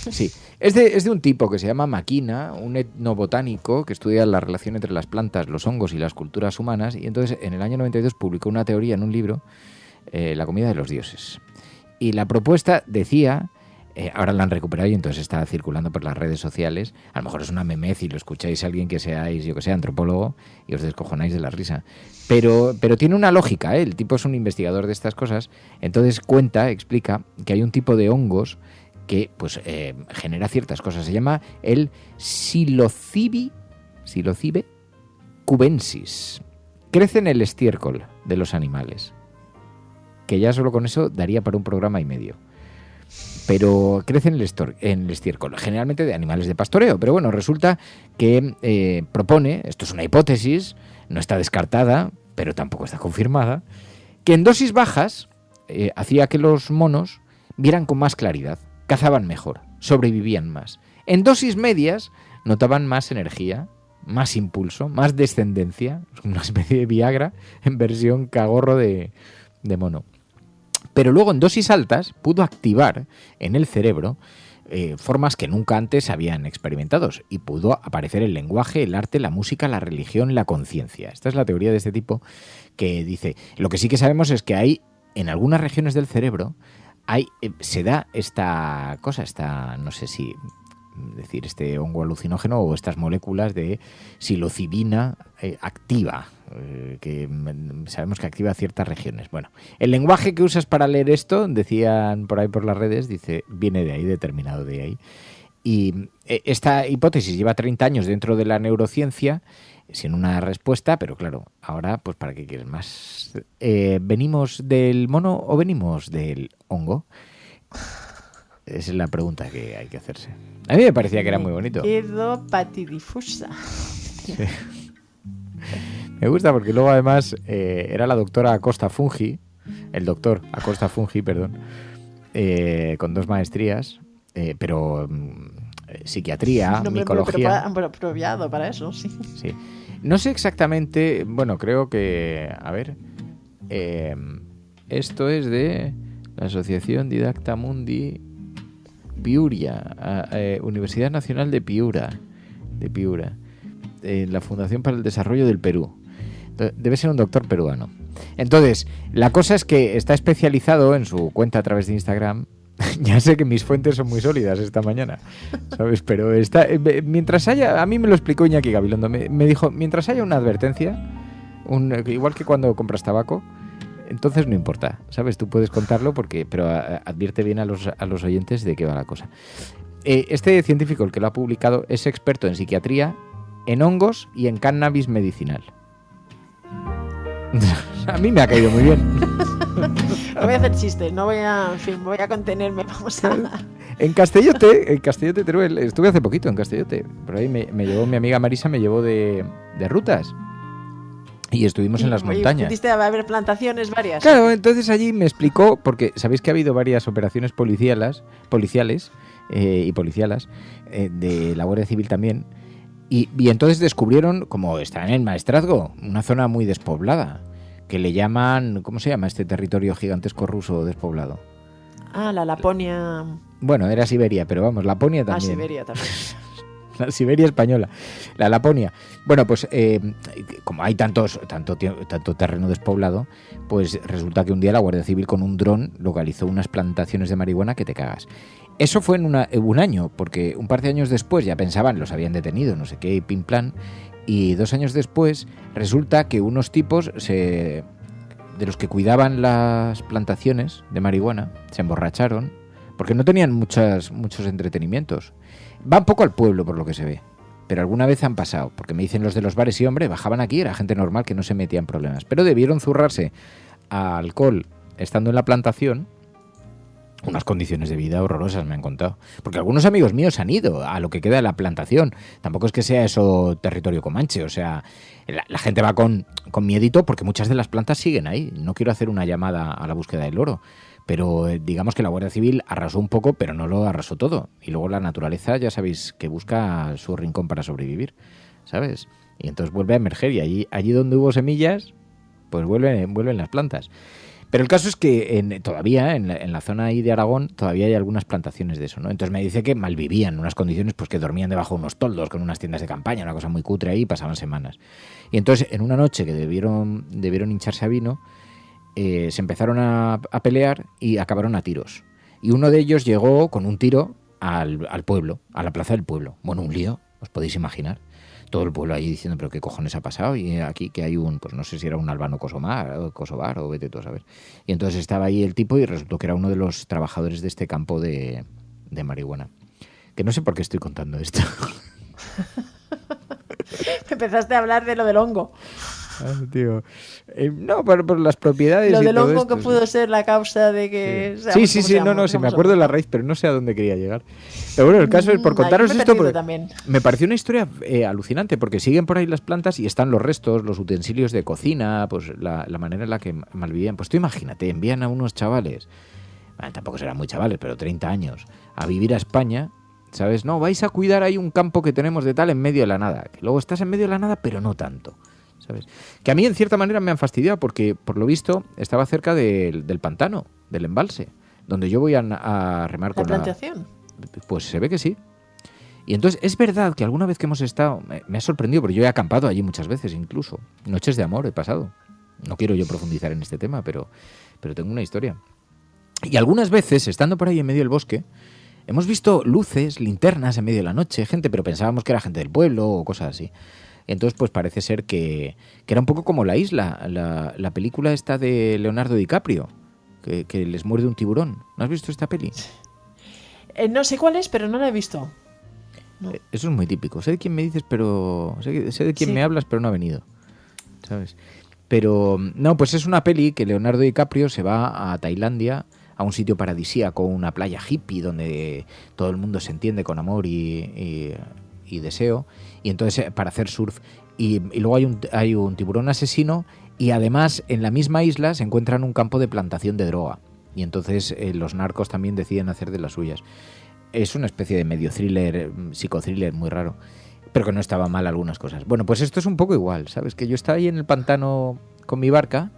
Sí, es de un tipo que se llama Makina, un etnobotánico que estudia la relación entre las plantas, los hongos y las culturas humanas, y entonces en el año 92 publicó una teoría en un libro, La comida de los dioses. Y la propuesta decía... ahora la han recuperado y entonces está circulando por las redes sociales. A lo mejor es una memez y lo escucháis a alguien que seáis, antropólogo, y os descojonáis de la risa. Pero tiene una lógica, ¿eh? El tipo es un investigador de estas cosas. Entonces explica que hay un tipo de hongos que genera ciertas cosas. Se llama el Psilocybe cubensis. Crece en el estiércol de los animales, que ya solo con eso daría para un programa y medio. Pero crece en el estiércol, generalmente de animales de pastoreo. Pero bueno, resulta que propone, esto es una hipótesis, no está descartada, pero tampoco está confirmada, que en dosis bajas hacía que los monos vieran con más claridad, cazaban mejor, sobrevivían más. En dosis medias notaban más energía, más impulso, más descendencia, una especie de Viagra en versión cagorro de mono. Pero luego en dosis altas pudo activar en el cerebro formas que nunca antes habían experimentado, y pudo aparecer el lenguaje, el arte, la música, la religión, la conciencia. Esta es la teoría de este tipo, que dice, lo que sí que sabemos es que hay en algunas regiones del cerebro se da esta cosa, no sé si decir este hongo alucinógeno o estas moléculas de psilocibina activa, que sabemos que activa ciertas regiones. Bueno, el lenguaje que usas para leer esto, decían por ahí por las redes, dice, viene de ahí, determinado de ahí. Y esta hipótesis lleva 30 años dentro de la neurociencia, sin una respuesta, pero claro, ahora, pues ¿para qué quieres más? ¿Venimos del mono o venimos del hongo? Esa es la pregunta que hay que hacerse. A mí me parecía que era muy bonito. Quedo patidifusa. Sí. Me gusta porque luego además era la doctora Acosta Fungi, el doctor Acosta Fungi, perdón, con 2 maestrías, pero psiquiatría, micología. Apropiado para eso, sí. Sí. No sé exactamente, bueno, creo que, a ver, esto es de la Asociación Didacta Mundi Piura, Universidad Nacional de Piura, la Fundación para el Desarrollo del Perú. Debe ser un doctor peruano. Entonces, la cosa es que está especializado en su cuenta a través de Instagram. Ya sé que mis fuentes son muy sólidas esta mañana, ¿sabes? Pero está, mientras haya, a mí me lo explicó Iñaki Gabilondo, me dijo, mientras haya una advertencia, igual que cuando compras tabaco, entonces no importa, ¿sabes? Tú puedes contarlo, pero advierte bien a los oyentes de qué va la cosa. Este científico, el que lo ha publicado, es experto en psiquiatría, en hongos y en cannabis medicinal. A mí me ha caído muy bien. No voy a hacer chistes, voy a contenerme, vamos a... En Castellote, Teruel, estuve hace poquito en Castellote. Por ahí me llevó mi amiga Marisa, me llevó de rutas. Y estuvimos en las montañas. ¿Pudiste haber plantaciones varias? Claro, entonces allí me explicó, porque sabéis que ha habido varias operaciones policiales y policialas, de la Guardia Civil también. Y entonces descubrieron, como está en el Maestrazgo, una zona muy despoblada, que le llaman, ¿cómo se llama este territorio gigantesco ruso despoblado? Ah, la Laponia. Bueno, era Siberia, pero vamos, Laponia también. Ah, Siberia también. La Siberia española, la Laponia. Bueno, pues como hay tanto terreno despoblado, pues resulta que un día la Guardia Civil con un dron localizó unas plantaciones de marihuana que te cagas. Eso fue en un año, porque un par de años después ya pensaban, los habían detenido, no sé qué, pim plan, y 2 años después resulta que unos tipos de los que cuidaban las plantaciones de marihuana se emborracharon porque no tenían muchos entretenimientos. Van poco al pueblo por lo que se ve, pero alguna vez han pasado, porque me dicen los de los bares, y hombre, bajaban aquí, era gente normal que no se metía en problemas, pero debieron zurrarse a alcohol estando en la plantación. Unas condiciones de vida horrorosas me han contado. Porque algunos amigos míos han ido a lo que queda de la plantación. Tampoco es que sea eso territorio comanche. O sea, la gente va con miedito porque muchas de las plantas siguen ahí. No quiero hacer una llamada a la búsqueda del oro. Pero digamos que la Guardia Civil arrasó un poco, pero no lo arrasó todo. Y luego la naturaleza, ya sabéis, que busca su rincón para sobrevivir, ¿sabes? Y entonces vuelve a emerger. Y allí donde hubo semillas, pues vuelven las plantas. Pero el caso es que todavía en la zona ahí de Aragón todavía hay algunas plantaciones de eso, ¿no? Entonces me dice que malvivían, en unas condiciones pues que dormían debajo de unos toldos con unas tiendas de campaña, una cosa muy cutre ahí, y pasaban semanas. Y entonces en una noche que debieron hincharse a vino, se empezaron a pelear y acabaron a tiros. Y uno de ellos llegó con un tiro al pueblo, a la plaza del pueblo. Bueno, un lío, os podéis imaginar. Todo el pueblo ahí diciendo, pero qué cojones ha pasado, y aquí que hay pues no sé si era un albano kosovar o vete tú a saber. Y entonces estaba ahí el tipo y resultó que era uno de los trabajadores de este campo de marihuana. Que no sé por qué estoy contando esto. Empezaste a hablar de lo del hongo. Tío. No, por las propiedades. Lo y del todo hongo esto, que pudo ser la causa de que... Sí, se me acuerdo de la raíz, pero no sé a dónde quería llegar. Pero bueno, el caso es por contaros esto, porque me pareció una historia alucinante, porque siguen por ahí las plantas y están los restos, los utensilios de cocina, pues la manera en la que malvivían. Pues tú imagínate, envían a unos chavales, tampoco serán muy chavales, pero 30 años, a vivir a España, ¿sabes? No, vais a cuidar ahí un campo que tenemos de tal en medio de la nada, que luego estás en medio de la nada, pero no tanto, ¿sabes? Que a mí en cierta manera me han fastidiado porque por lo visto estaba cerca del pantano, del embalse, donde yo voy a remar con la plantación. Pues se ve que sí. Y entonces es verdad que alguna vez que hemos estado me ha sorprendido, porque yo he acampado allí muchas veces, incluso noches de amor he pasado. No quiero yo profundizar en este tema, pero tengo una historia. Y algunas veces, estando por ahí en medio del bosque, hemos visto luces, linternas en medio de la noche, gente, pero pensábamos que era gente del pueblo o cosas así. Entonces, pues parece ser que era un poco como La Isla, la película esta de Leonardo DiCaprio, que les muerde un tiburón. ¿No has visto esta peli? No sé cuál es, pero no la he visto. No. Eso es muy típico. Sé de quién me dices, pero sé de quién me hablas, pero no ha venido, ¿sabes? Pero no, pues es una peli que Leonardo DiCaprio se va a Tailandia, a un sitio paradisíaco, una playa hippie donde todo el mundo se entiende con amor y deseo, y entonces para hacer surf. Y luego hay un tiburón asesino, y además en la misma isla se encuentran un campo de plantación de droga. Y entonces los narcos también deciden hacer de las suyas. Es una especie de medio thriller, psicothriller muy raro, pero que no estaba mal algunas cosas. Bueno, pues esto es un poco igual, ¿sabes? Que yo estaba ahí en el pantano con mi barca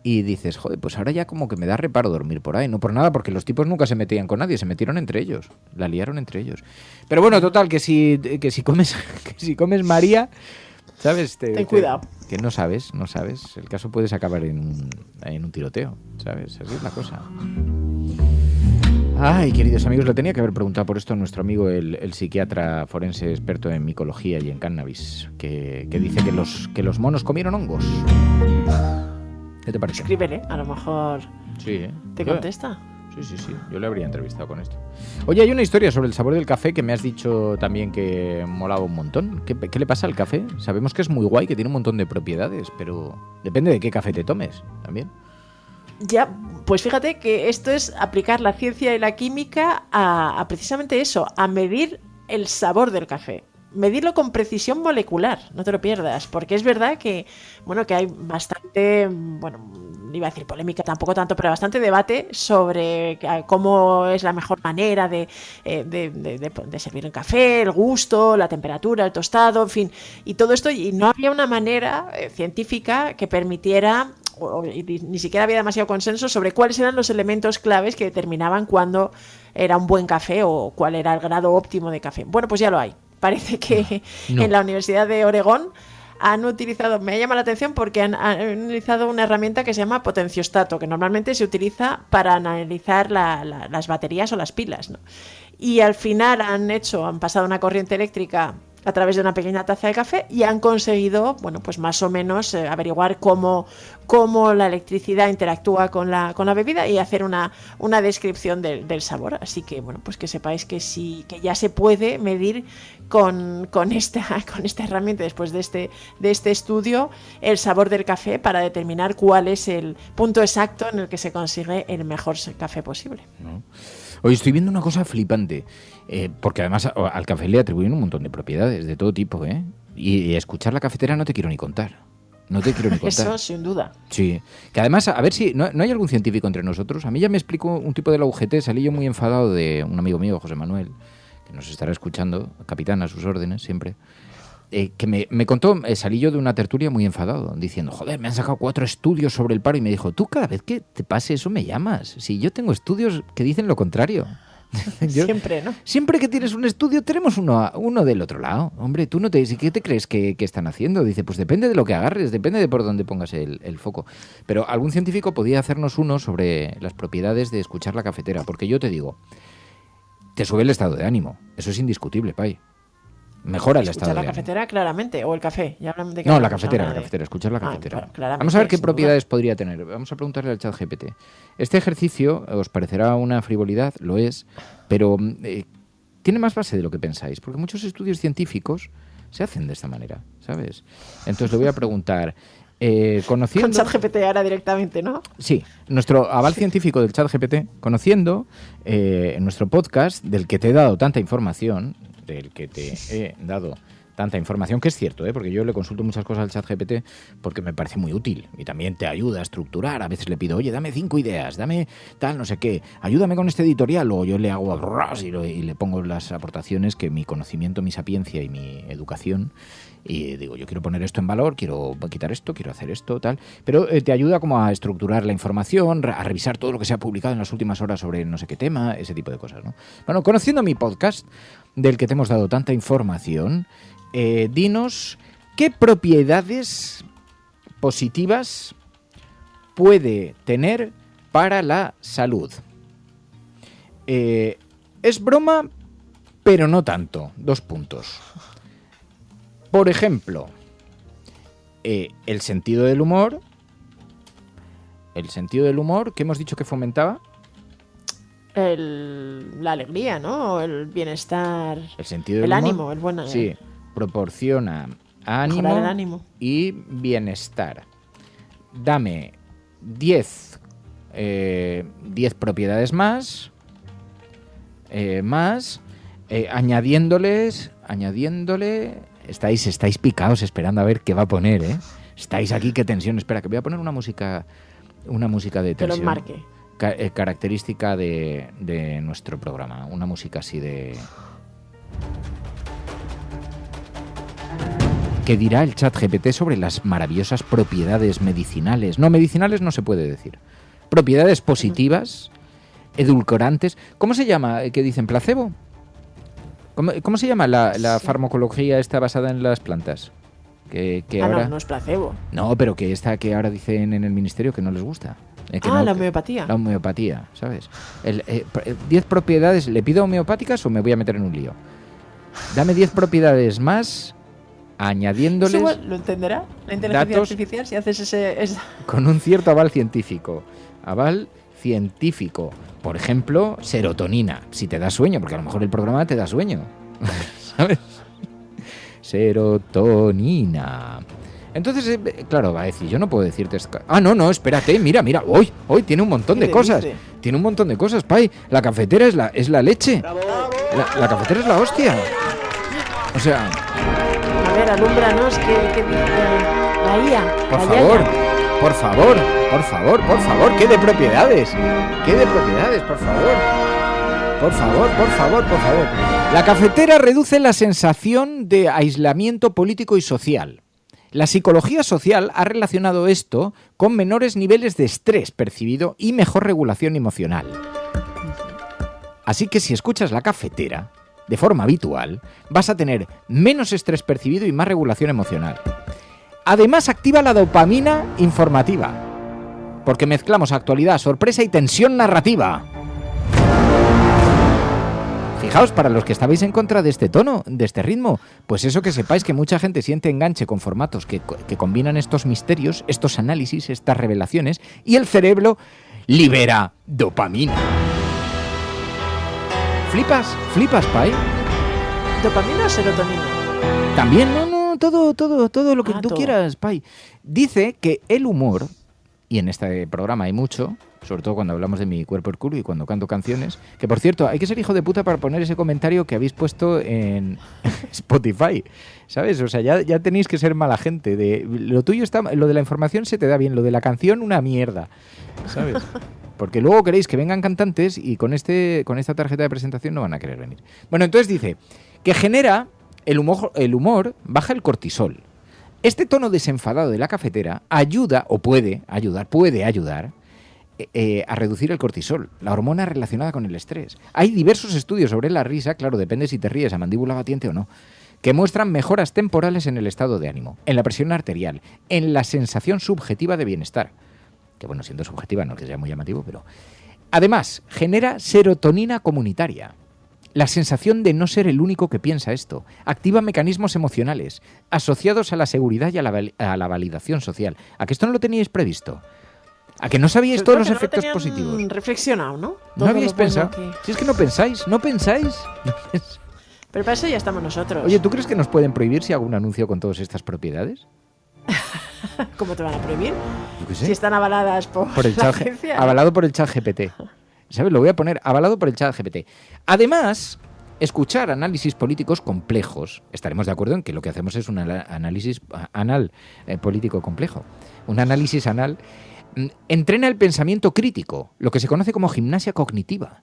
y dices, joder, pues ahora ya como que me da reparo dormir por ahí. No por nada, porque los tipos nunca se metían con nadie, se metieron entre ellos, la liaron entre ellos. Pero bueno, total, que si comes María, ¿sabes? Ten cuidado. Que no sabes. El caso puedes acabar en un tiroteo, ¿sabes? Así es la cosa. Ay, queridos amigos, le tenía que haber preguntado por esto a nuestro amigo, el psiquiatra forense experto en micología y en cannabis, que dice que los monos comieron hongos. ¿Qué te parece? Escríbele, a lo mejor sí, te contesta. Sí, yo le habría entrevistado con esto. Oye, hay una historia sobre el sabor del café que me has dicho también que molaba un montón. ¿Qué le pasa al café? Sabemos que es muy guay, que tiene un montón de propiedades, pero depende de qué café te tomes también. Ya, pues fíjate que esto es aplicar la ciencia y la química a precisamente eso, a medir el sabor del café. Medirlo con precisión molecular, no te lo pierdas, porque es verdad que, bueno, que hay bastante, bueno, iba a decir polémica, tampoco tanto, pero bastante debate sobre cómo es la mejor manera de servir el café, el gusto, la temperatura, el tostado, en fin, y todo esto, y no había una manera científica que permitiera, ni siquiera había demasiado consenso sobre cuáles eran los elementos claves que determinaban cuándo era un buen café o cuál era el grado óptimo de café. Bueno, pues ya lo hay. Parece que en la Universidad de Oregón han utilizado, me llama la atención porque han utilizado una herramienta que se llama potenciostato, que normalmente se utiliza para analizar las baterías o las pilas, ¿no? Y al final han pasado una corriente eléctrica a través de una pequeña taza de café y han conseguido, bueno, pues más o menos averiguar cómo la electricidad interactúa con la bebida y hacer una descripción del sabor. Así que, bueno, pues que sepáis que ya se puede medir con esta herramienta, después de este estudio, el sabor del café para determinar cuál es el punto exacto en el que se consigue el mejor café posible. No. Hoy estoy viendo una cosa flipante, porque además al café le atribuyen un montón de propiedades de todo tipo, ¿eh? Y escuchar la cafetera no te quiero ni contar. No te quiero ni contar. Eso sin duda. Sí. Que además, a ver si no hay algún científico entre nosotros. A mí ya me explicó un tipo de la UGT, salí yo muy enfadado de un amigo mío, José Manuel, que nos estará escuchando, capitán a sus órdenes siempre, que me contó, salí yo de una tertulia muy enfadado, diciendo, joder, me han sacado 4 estudios sobre el paro, y me dijo, tú cada vez que te pase eso me llamas. Si yo tengo estudios que dicen lo contrario. Siempre, ¿no? Siempre que tienes un estudio tenemos uno del otro lado. Hombre, tú ¿qué te crees que están haciendo? Dice, pues depende de lo que agarres, depende de por dónde pongas el foco. Pero algún científico podía hacernos uno sobre las propiedades de escuchar la cafetera, porque yo te digo, te sube el estado de ánimo, eso es indiscutible, Pai. Mejora el estado de ánimo. ¿Escuchar la cafetera claramente o el café? ¿Ya hablan de qué? No, la cafetera, escuchar la cafetera. Vamos a ver qué propiedades podría tener. Vamos a preguntarle al ChatGPT. Este ejercicio os parecerá una frivolidad, lo es, pero tiene más base de lo que pensáis, porque muchos estudios científicos se hacen de esta manera, ¿sabes? Entonces le voy a preguntar, conociendo... Con ChatGPT ahora directamente, ¿no? Sí, nuestro aval científico del ChatGPT, conociendo en nuestro podcast, del que te he dado tanta información, que es cierto, porque yo le consulto muchas cosas al ChatGPT porque me parece muy útil y también te ayuda a estructurar. A veces le pido, oye, dame 5 ideas, dame tal, no sé qué, ayúdame con este editorial, o yo le hago y le pongo las aportaciones que mi conocimiento, mi sapiencia y mi educación, y digo, yo quiero poner esto en valor, quiero quitar esto, quiero hacer esto, tal, pero te ayuda como a estructurar la información, a revisar todo lo que se ha publicado en las últimas horas sobre no sé qué tema, ese tipo de cosas, ¿no? Bueno, conociendo mi podcast, del que te hemos dado tanta información, dinos qué propiedades positivas puede tener para la salud. Es broma, pero no tanto. 2 puntos. Por ejemplo, el sentido del humor. El sentido del humor, ¿qué hemos dicho que fomentaba? La alegría, ¿no? El bienestar. El sentido del humor. El ánimo, el buen ánimo. Sí, proporciona ánimo y bienestar. Dame 10 propiedades más, añadiéndole, estáis picados esperando a ver qué va a poner, ¿eh? Estáis aquí, qué tensión. Espera, que voy a poner una música de tensión. Que lo marque. Característica de nuestro programa, una música así de... ¿Qué dirá el ChatGPT sobre las maravillosas propiedades medicinales? No, medicinales no se puede decir. Propiedades positivas, edulcorantes. ¿Cómo se llama? ¿Qué dicen? ¿Placebo? ¿Cómo se llama la farmacología esta basada en las plantas? Que ahora... no es placebo. No, pero que esta que ahora dicen en el ministerio que no les gusta. La homeopatía. La homeopatía, ¿sabes? 10 propiedades, ¿le pido homeopáticas o me voy a meter en un lío? Dame 10 propiedades más, añadiéndoles... ¿Eso igual lo entenderá la inteligencia artificial si haces ese... Con un cierto aval científico. Aval científico. Por ejemplo, serotonina. Si te da sueño, porque a lo mejor el programa te da sueño. ¿Sabes? Serotonina. Entonces, claro, va a decir, yo no puedo decirte... no, espérate, mira, hoy tiene un montón de cosas. Tiene un montón de cosas, Pai. La cafetera es la leche. La cafetera es la hostia. O sea... A ver, alúmbranos, ¿qué dice la IA? Por favor, ¿qué de propiedades? Por favor. La cafetera reduce la sensación de aislamiento político y social. La psicología social ha relacionado esto con menores niveles de estrés percibido y mejor regulación emocional. Así que si escuchas la cafetera de forma habitual, vas a tener menos estrés percibido y más regulación emocional. Además, activa la dopamina informativa, porque mezclamos actualidad, sorpresa y tensión narrativa. Fijaos, para los que estabais en contra de este tono, de este ritmo, pues eso, que sepáis que mucha gente siente enganche con formatos que combinan estos misterios, estos análisis, estas revelaciones, y el cerebro libera dopamina. ¿Flipas, Pai? ¿Dopamina o serotonina? También, no, todo lo que tú quieras, Pai. Dice que el humor, y en este programa hay mucho, sobre todo cuando hablamos de mi cuerpo el culo y cuando canto canciones, que por cierto, hay que ser hijo de puta para poner ese comentario que habéis puesto en Spotify, ¿sabes? O sea, ya tenéis que ser mala gente. Lo tuyo lo de la información se te da bien, lo de la canción una mierda, ¿sabes? Porque luego queréis que vengan cantantes y con esta tarjeta de presentación no van a querer venir. Bueno, entonces dice que genera el humor baja el cortisol. Este tono desenfadado de la cafetera ayuda, o puede ayudar a reducir el cortisol, la hormona relacionada con el estrés. Hay diversos estudios sobre la risa, claro, depende si te ríes a mandíbula batiente o no, que muestran mejoras temporales en el estado de ánimo, en la presión arterial, en la sensación subjetiva de bienestar. Que bueno, siendo subjetiva no es que sea muy llamativo, pero... Además, genera serotonina comunitaria. La sensación de no ser el único que piensa esto. Activa mecanismos emocionales asociados a la seguridad y a la validación social. ¿A que esto no lo teníais previsto? ¿A que no sabíais todos los efectos positivos? Reflexionado, ¿no? ¿No habíais pensado? Si es que no pensáis. Pero para eso ya estamos nosotros. Oye, ¿tú crees que nos pueden prohibir si hago un anuncio con todas estas propiedades? ¿Cómo te van a prohibir? Yo qué sé. Si están avaladas por la agencia. Avalado por el ChatGPT. ¿Sabes? Lo voy a poner avalado por el ChatGPT. Además, escuchar análisis políticos complejos. Estaremos de acuerdo en que lo que hacemos es un análisis anal político complejo. Un análisis anal entrena el pensamiento crítico, lo que se conoce como gimnasia cognitiva.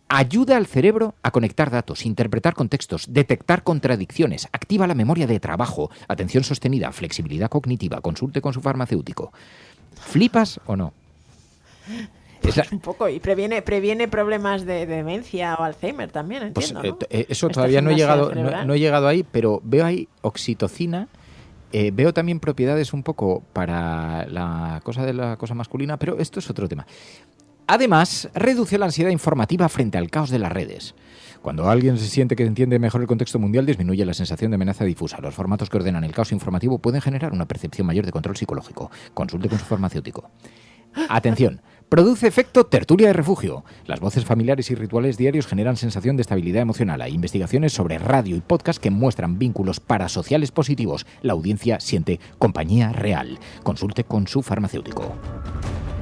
Ayuda al cerebro a conectar datos, interpretar contextos, detectar contradicciones, activa la memoria de trabajo, atención sostenida, flexibilidad cognitiva, consulte con su farmacéutico. ¿Flipas o no? Un poco, y previene problemas de demencia o Alzheimer también, entiendo, pues, ¿no? Eso todavía no he llegado ahí, pero veo ahí oxitocina, veo también propiedades un poco para la cosa masculina, pero esto es otro tema. Además, reduce la ansiedad informativa frente al caos de las redes. Cuando alguien se siente que entiende mejor el contexto mundial, disminuye la sensación de amenaza difusa. Los formatos que ordenan el caos informativo pueden generar una percepción mayor de control psicológico. Consulte con su farmacéutico. Atención, produce efecto tertulia de refugio. Las voces familiares y rituales diarios generan sensación de estabilidad emocional. Hay investigaciones sobre radio y podcast que muestran vínculos parasociales positivos. La audiencia siente compañía real. Consulte con su farmacéutico.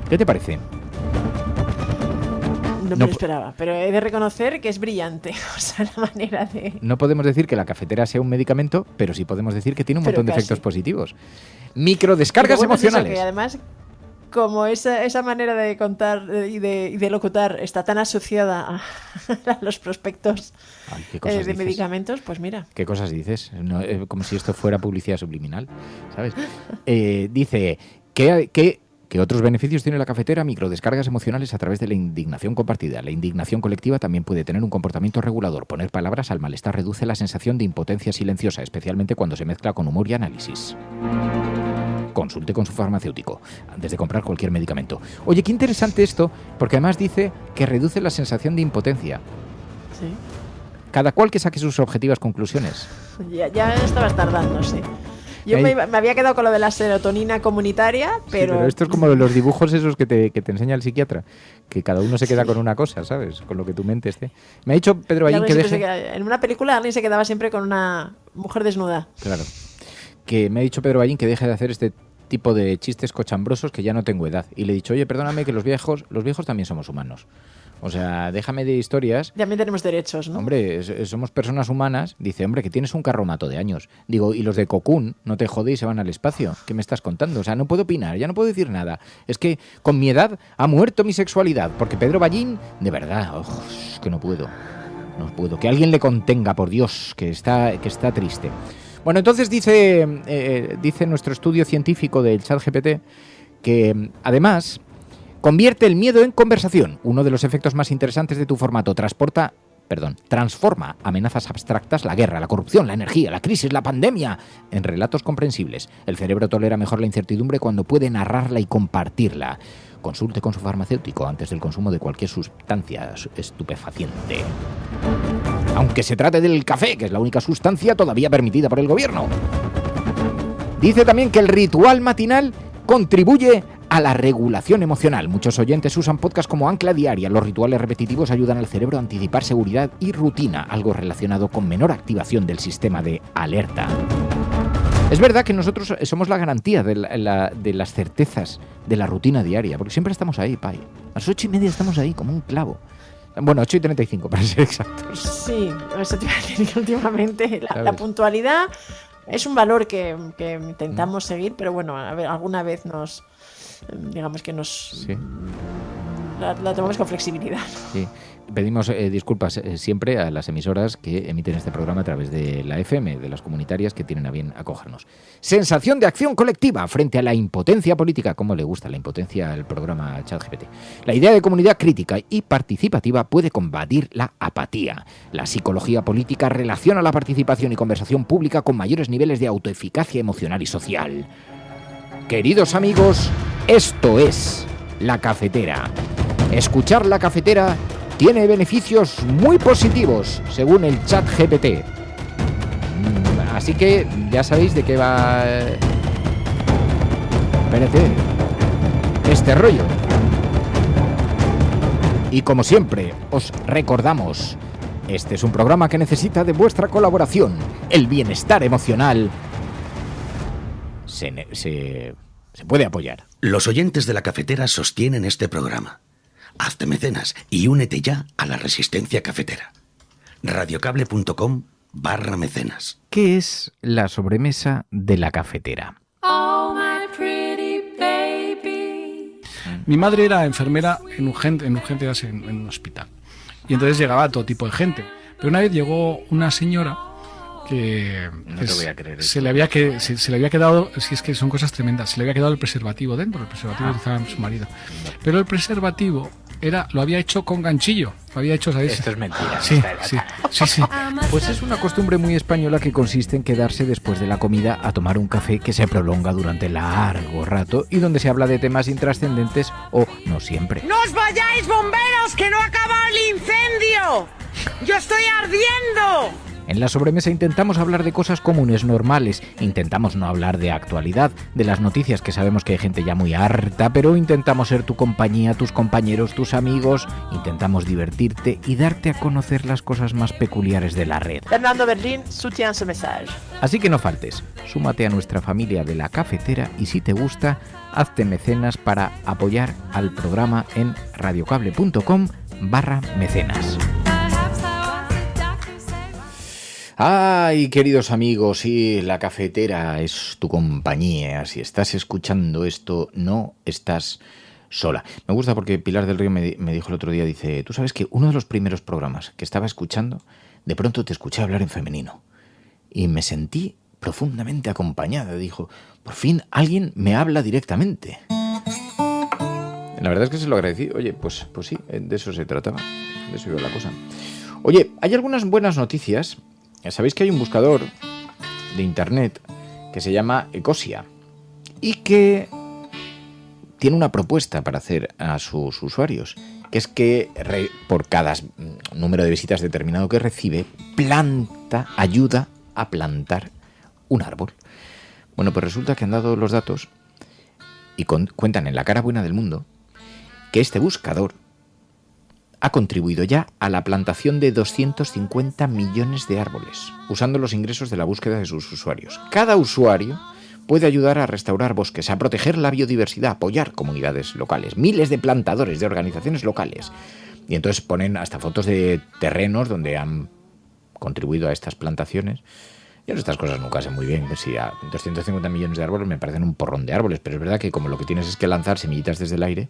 ¿Qué te parece? No me lo esperaba, pero he de reconocer que es brillante. O sea, la manera de... No podemos decir que la cafetera sea un medicamento, pero sí podemos decir que tiene un montón de efectos positivos. Microdescargas emocionales. Que además, como esa manera de contar y de locutar está tan asociada a los prospectos de medicamentos, pues mira. ¿Qué cosas dices? No, como si esto fuera publicidad subliminal, ¿sabes? Dice que otros beneficios tiene la cafetera: microdescargas emocionales a través de la indignación compartida. La indignación colectiva también puede tener un comportamiento regulador. Poner palabras al malestar reduce la sensación de impotencia silenciosa, especialmente cuando se mezcla con humor y análisis. Consulte con su farmacéutico antes de comprar cualquier medicamento. Oye, qué interesante esto, porque además dice que reduce la sensación de impotencia. Sí. Cada cual que saque sus objetivas conclusiones. Ya estabas tardando, sí. Yo me había quedado con lo de la serotonina comunitaria, pero... Sí, pero esto es como de los dibujos esos que te enseña el psiquiatra, que cada uno se queda con una cosa, ¿sabes? Con lo que tu mente esté. Me ha dicho Pedro Ballín que deje... En una película alguien se quedaba siempre con una mujer desnuda. Claro. Que me ha dicho Pedro Ballín que deje de hacer este tipo de chistes cochambrosos, que ya no tengo edad. Y le he dicho, oye, perdóname, que los viejos también somos humanos. O sea, déjame de historias. También tenemos derechos, ¿no? Hombre, somos personas humanas. Dice, hombre, que tienes un carromato de años. Digo, y los de Cocoon, no te jode y se van al espacio. ¿Qué me estás contando? O sea, no puedo opinar, ya no puedo decir nada. Es que con mi edad ha muerto mi sexualidad. Porque Pedro Ballín, de verdad, que no puedo. No puedo. Que alguien le contenga, por Dios, que está triste. Bueno, entonces dice nuestro estudio científico del ChatGPT que, además, convierte el miedo en conversación. Uno de los efectos más interesantes de tu formato. Transforma amenazas abstractas, la guerra, la corrupción, la energía, la crisis, la pandemia, en relatos comprensibles. El cerebro tolera mejor la incertidumbre cuando puede narrarla y compartirla. Consulte con su farmacéutico antes del consumo de cualquier sustancia estupefaciente. Aunque se trate del café, que es la única sustancia todavía permitida por el gobierno. Dice también que el ritual matinal contribuye a la regulación emocional. Muchos oyentes usan podcast como ancla diaria. Los rituales repetitivos ayudan al cerebro a anticipar seguridad y rutina, algo relacionado con menor activación del sistema de alerta. Es verdad que nosotros somos la garantía de las certezas de la rutina diaria, porque siempre estamos ahí, Pai. A las 8:30 estamos ahí, como un clavo. Bueno, 8:35 para ser exactos. Sí, eso te iba a decir que últimamente la puntualidad es un valor que intentamos seguir, pero bueno, a ver, alguna vez nos la tomamos con flexibilidad. Sí. Pedimos disculpas siempre a las emisoras que emiten este programa a través de la FM, de las comunitarias que tienen a bien acogernos. Sensación de acción colectiva frente a la impotencia política. ¿Cómo le gusta la impotencia al programa ChatGPT? La idea de comunidad crítica y participativa puede combatir la apatía. La psicología política relaciona la participación y conversación pública con mayores niveles de autoeficacia emocional y social. Queridos amigos, esto es La Cafetera. Escuchar La Cafetera tiene beneficios muy positivos, según el ChatGPT. Así que ya sabéis de qué va... Espérate. Este rollo. Y como siempre, os recordamos, este es un programa que necesita de vuestra colaboración. El bienestar emocional se puede apoyar. Los oyentes de La Cafetera sostienen este programa. Hazte mecenas y únete ya a la resistencia cafetera. radiocable.com/mecenas. ¿Qué es la sobremesa de La Cafetera? Oh, my pretty baby. Mi madre era enfermera en urgencias en un hospital. Y entonces llegaba todo tipo de gente. Pero una vez llegó una señora que se le había quedado, si es que son cosas tremendas, se le había quedado el preservativo dentro, el preservativo que usaba su marido. Pero el preservativo lo había hecho con ganchillo. Lo había hecho, ¿sabéis? Esto es mentira. Sí. Pues es una costumbre muy española que consiste en quedarse después de la comida a tomar un café que se prolonga durante largo rato y donde se habla de temas intrascendentes o no siempre. ¡No os vayáis, bomberos, que no acaba el incendio! ¡Yo estoy ardiendo! En la sobremesa intentamos hablar de cosas comunes, normales. Intentamos no hablar de actualidad, de las noticias, que sabemos que hay gente ya muy harta, pero intentamos ser tu compañía, tus compañeros, tus amigos. Intentamos divertirte y darte a conocer las cosas más peculiares de la red. Fernando Berlín soutient ce message. Así que no faltes, súmate a nuestra familia de La Cafetera y si te gusta, hazte mecenas para apoyar al programa en radiocable.com/mecenas. Ay, queridos amigos, sí, La Cafetera es tu compañía. Si estás escuchando esto, no estás sola. Me gusta porque Pilar del Río me dijo el otro día, dice, tú sabes que uno de los primeros programas que estaba escuchando, de pronto te escuché hablar en femenino. Y me sentí profundamente acompañada. Dijo, por fin alguien me habla directamente. La verdad es que se lo agradecí. Oye, pues sí, de eso se trataba. De eso iba la cosa. Oye, hay algunas buenas noticias. Sabéis que hay un buscador de internet que se llama Ecosia y que tiene una propuesta para hacer a sus usuarios, que es que por cada número de visitas determinado que recibe, ayuda a plantar un árbol. Bueno, pues resulta que han dado los datos y cuentan en La Cara Buena del Mundo que este buscador ha contribuido ya a la plantación de 250 millones de árboles, usando los ingresos de la búsqueda de sus usuarios. Cada usuario puede ayudar a restaurar bosques, a proteger la biodiversidad, a apoyar comunidades locales, miles de plantadores, de organizaciones locales. Y entonces ponen hasta fotos de terrenos donde han contribuido a estas plantaciones. Yo estas cosas nunca sé muy bien, si a 250 millones de árboles me parecen un porrón de árboles, pero es verdad que como lo que tienes es que lanzar semillitas desde el aire.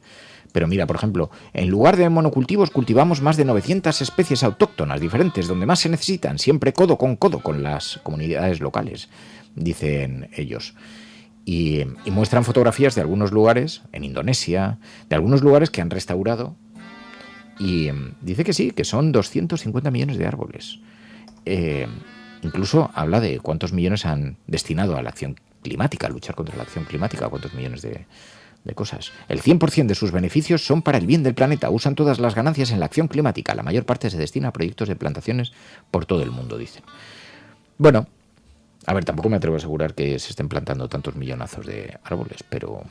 Pero mira, por ejemplo, en lugar de monocultivos cultivamos más de 900 especies autóctonas diferentes, donde más se necesitan, siempre codo con las comunidades locales, dicen ellos. Y muestran fotografías de algunos lugares, en Indonesia, de algunos lugares que han restaurado, y dice que sí, que son 250 millones de árboles. Incluso habla de cuántos millones han destinado a la acción climática, a luchar contra la acción climática, cuántos millones de cosas. El 100% de sus beneficios son para el bien del planeta. Usan todas las ganancias en la acción climática. La mayor parte se destina a proyectos de plantaciones por todo el mundo, dicen. Bueno, a ver, tampoco me atrevo a asegurar que se estén plantando tantos millonazos de árboles, pero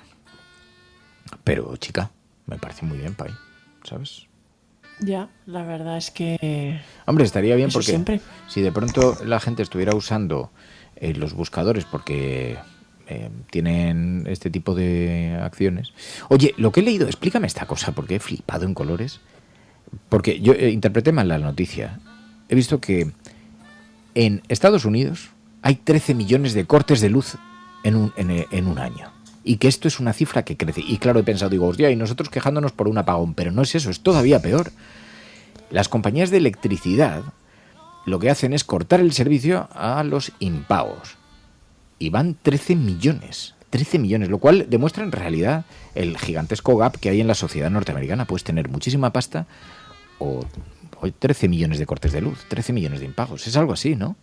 chica, me parece muy bien, Pai, ¿sabes? Ya, la verdad es que... Hombre, estaría bien eso porque siempre. Si de pronto la gente estuviera usando los buscadores porque tienen este tipo de acciones... Oye, lo que he leído, explícame esta cosa porque he flipado en colores. Porque yo interpreté mal la noticia. He visto que en Estados Unidos hay 13 millones de cortes de luz en un año. Y que esto es una cifra que crece. Y claro, he pensado, digo, hostia, y nosotros quejándonos por un apagón. Pero no es eso, es todavía peor. Las compañías de electricidad lo que hacen es cortar el servicio a los impagos. Y van 13 millones. 13 millones, lo cual demuestra en realidad el gigantesco gap que hay en la sociedad norteamericana. Puedes tener muchísima pasta o 13 millones de cortes de luz, 13 millones de impagos. Es algo así, ¿no?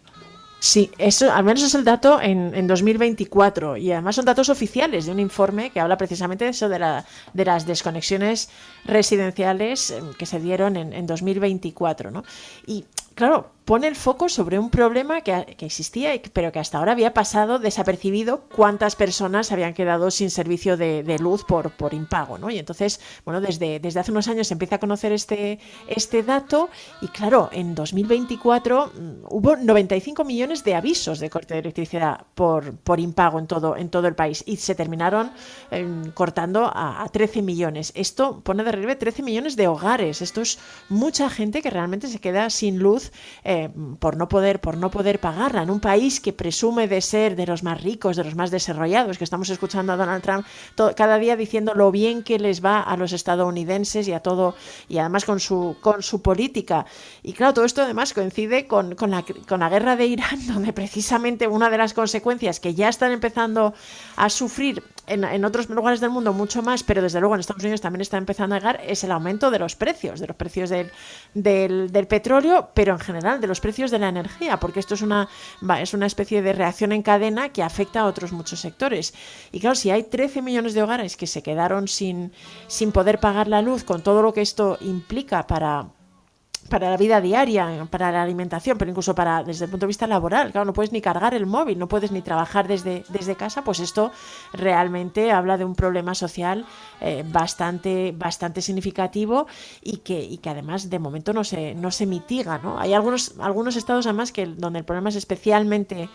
Sí, eso al menos es el dato en 2024 y además son datos oficiales de un informe que habla precisamente de eso, de las desconexiones residenciales que se dieron en 2024, ¿no? Y claro, pone el foco sobre un problema que existía, pero que hasta ahora había pasado desapercibido, cuántas personas habían quedado sin servicio de luz por impago, ¿no? Y entonces, bueno, desde hace unos años se empieza a conocer este dato y claro, en 2024 hubo 95 millones de avisos de corte de electricidad por impago en todo el país y se terminaron cortando a 13 millones. Esto pone de relieve 13 millones de hogares. Esto es mucha gente que realmente se queda sin luz por no poder pagarla en un país que presume de ser de los más ricos, de los más desarrollados, que estamos escuchando a Donald Trump cada día diciendo lo bien que les va a los estadounidenses y a todo, y además con su política. Y claro, todo esto además coincide con la guerra de Irán, donde precisamente una de las consecuencias que ya están empezando a sufrir en otros lugares del mundo mucho más, pero desde luego en Estados Unidos también está empezando a llegar, es el aumento de los precios del petróleo, pero en general de los precios de la energía, porque esto es una especie de reacción en cadena que afecta a otros muchos sectores. Y claro, si hay 13 millones de hogares que se quedaron sin poder pagar la luz, con todo lo que esto implica para la vida diaria, para la alimentación, pero incluso desde el punto de vista laboral. Claro, no puedes ni cargar el móvil, no puedes ni trabajar desde casa, pues esto realmente habla de un problema social bastante significativo y que además de momento no se mitiga, ¿no? Hay algunos estados además donde el problema es especialmente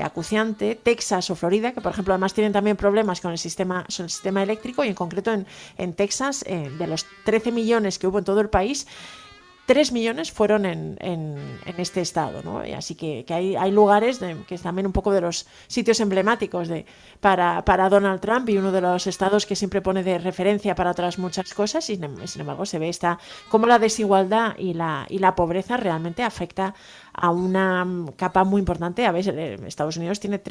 acuciante, Texas o Florida, que por ejemplo además tienen también problemas con el sistema eléctrico, y en concreto en Texas, de los 13 millones que hubo en todo el país, 3 millones fueron en este estado, ¿no? Y así que hay lugares que es también un poco de los sitios emblemáticos para Donald Trump, y uno de los estados que siempre pone de referencia para otras muchas cosas, y sin embargo se ve cómo la desigualdad y la pobreza realmente afecta a una capa muy importante. A veces Estados Unidos tiene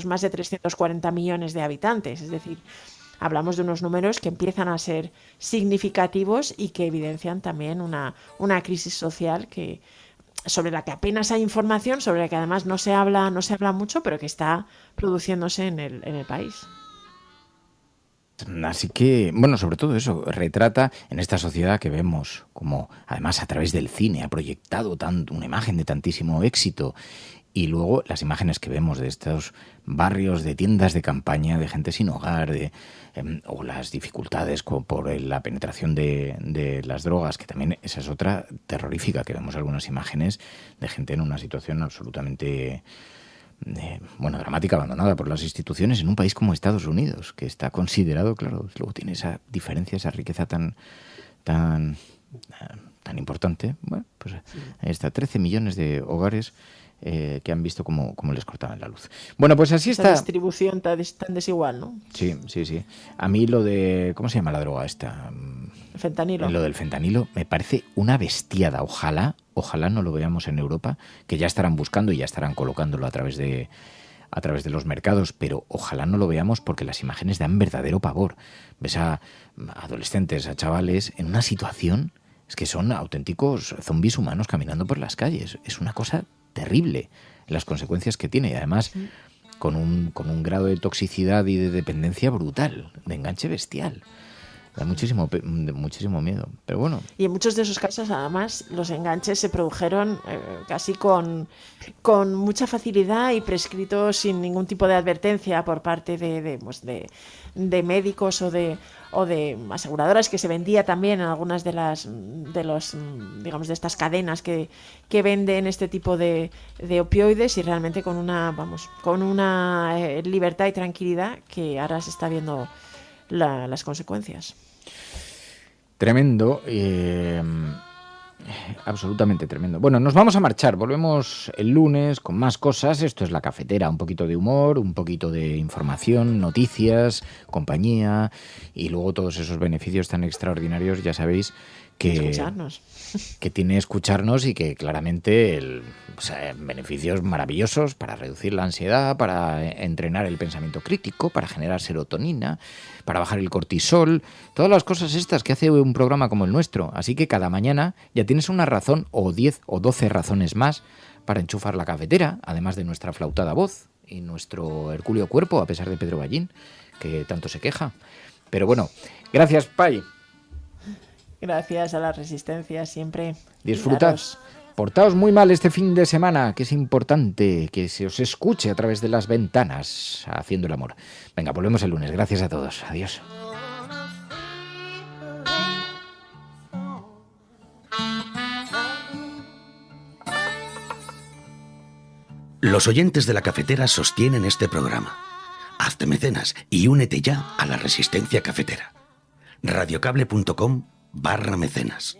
más de 340 millones de habitantes, es decir, hablamos de unos números que empiezan a ser significativos y que evidencian también una crisis social sobre la que apenas hay información, sobre la que además no se habla mucho, pero que está produciéndose en el país. Así que, bueno, sobre todo eso, retrata en esta sociedad que vemos como, además a través del cine, ha proyectado una imagen de tantísimo éxito. Y luego las imágenes que vemos de estos barrios de tiendas de campaña, de gente sin hogar, o las dificultades por la penetración de las drogas, que también esa es otra terrorífica, que vemos algunas imágenes de gente en una situación absolutamente dramática, abandonada por las instituciones en un país como Estados Unidos, que está considerado, claro, luego tiene esa diferencia, esa riqueza tan importante. Bueno, pues ahí está, 13 millones de hogares que han visto cómo les cortaban la luz. Bueno, pues así está. Esa distribución tan desigual, ¿no? Sí. A mí lo de... ¿Cómo se llama la droga esta? El fentanilo. Lo del fentanilo me parece una bestiada. Ojalá no lo veamos en Europa, que ya estarán buscando y ya estarán colocándolo a través de los mercados, pero ojalá no lo veamos, porque las imágenes dan verdadero pavor. Ves a adolescentes, a chavales en una situación, es que son auténticos zombies humanos caminando por las calles. Es una cosa terrible las consecuencias que tiene, y además con un grado de toxicidad y de dependencia brutal, de enganche bestial. Da muchísimo miedo, pero bueno. Y en muchos de esos casos, además, los enganches se produjeron casi con mucha facilidad y prescritos sin ningún tipo de advertencia por parte de médicos o de aseguradoras, que se vendía también en algunas de estas cadenas que venden este tipo de opioides, y realmente con una libertad y tranquilidad que ahora se está viendo las consecuencias. Tremendo, absolutamente tremendo. Bueno, nos vamos a marchar, volvemos el lunes con más cosas. Esto es La Cafetera, un poquito de humor, un poquito de información, noticias, compañía, y luego todos esos beneficios tan extraordinarios, ya sabéis, que tiene escucharnos, y que claramente beneficios maravillosos para reducir la ansiedad, para entrenar el pensamiento crítico, para generar serotonina, para bajar el cortisol, todas las cosas estas que hace un programa como el nuestro. Así que cada mañana ya tienes una razón, o 10 o 12 razones más, para enchufar la cafetera, además de nuestra flautada voz y nuestro hercúleo cuerpo, a pesar de Pedro Ballín, que tanto se queja. Pero bueno, gracias, Pai. Gracias a la resistencia, siempre. Disfrutad. Portaos muy mal este fin de semana, que es importante que se os escuche a través de las ventanas haciendo el amor. Venga, volvemos el lunes. Gracias a todos. Adiós. Los oyentes de La Cafetera sostienen este programa. Hazte mecenas y únete ya a la resistencia cafetera. Radiocable.com/mecenas.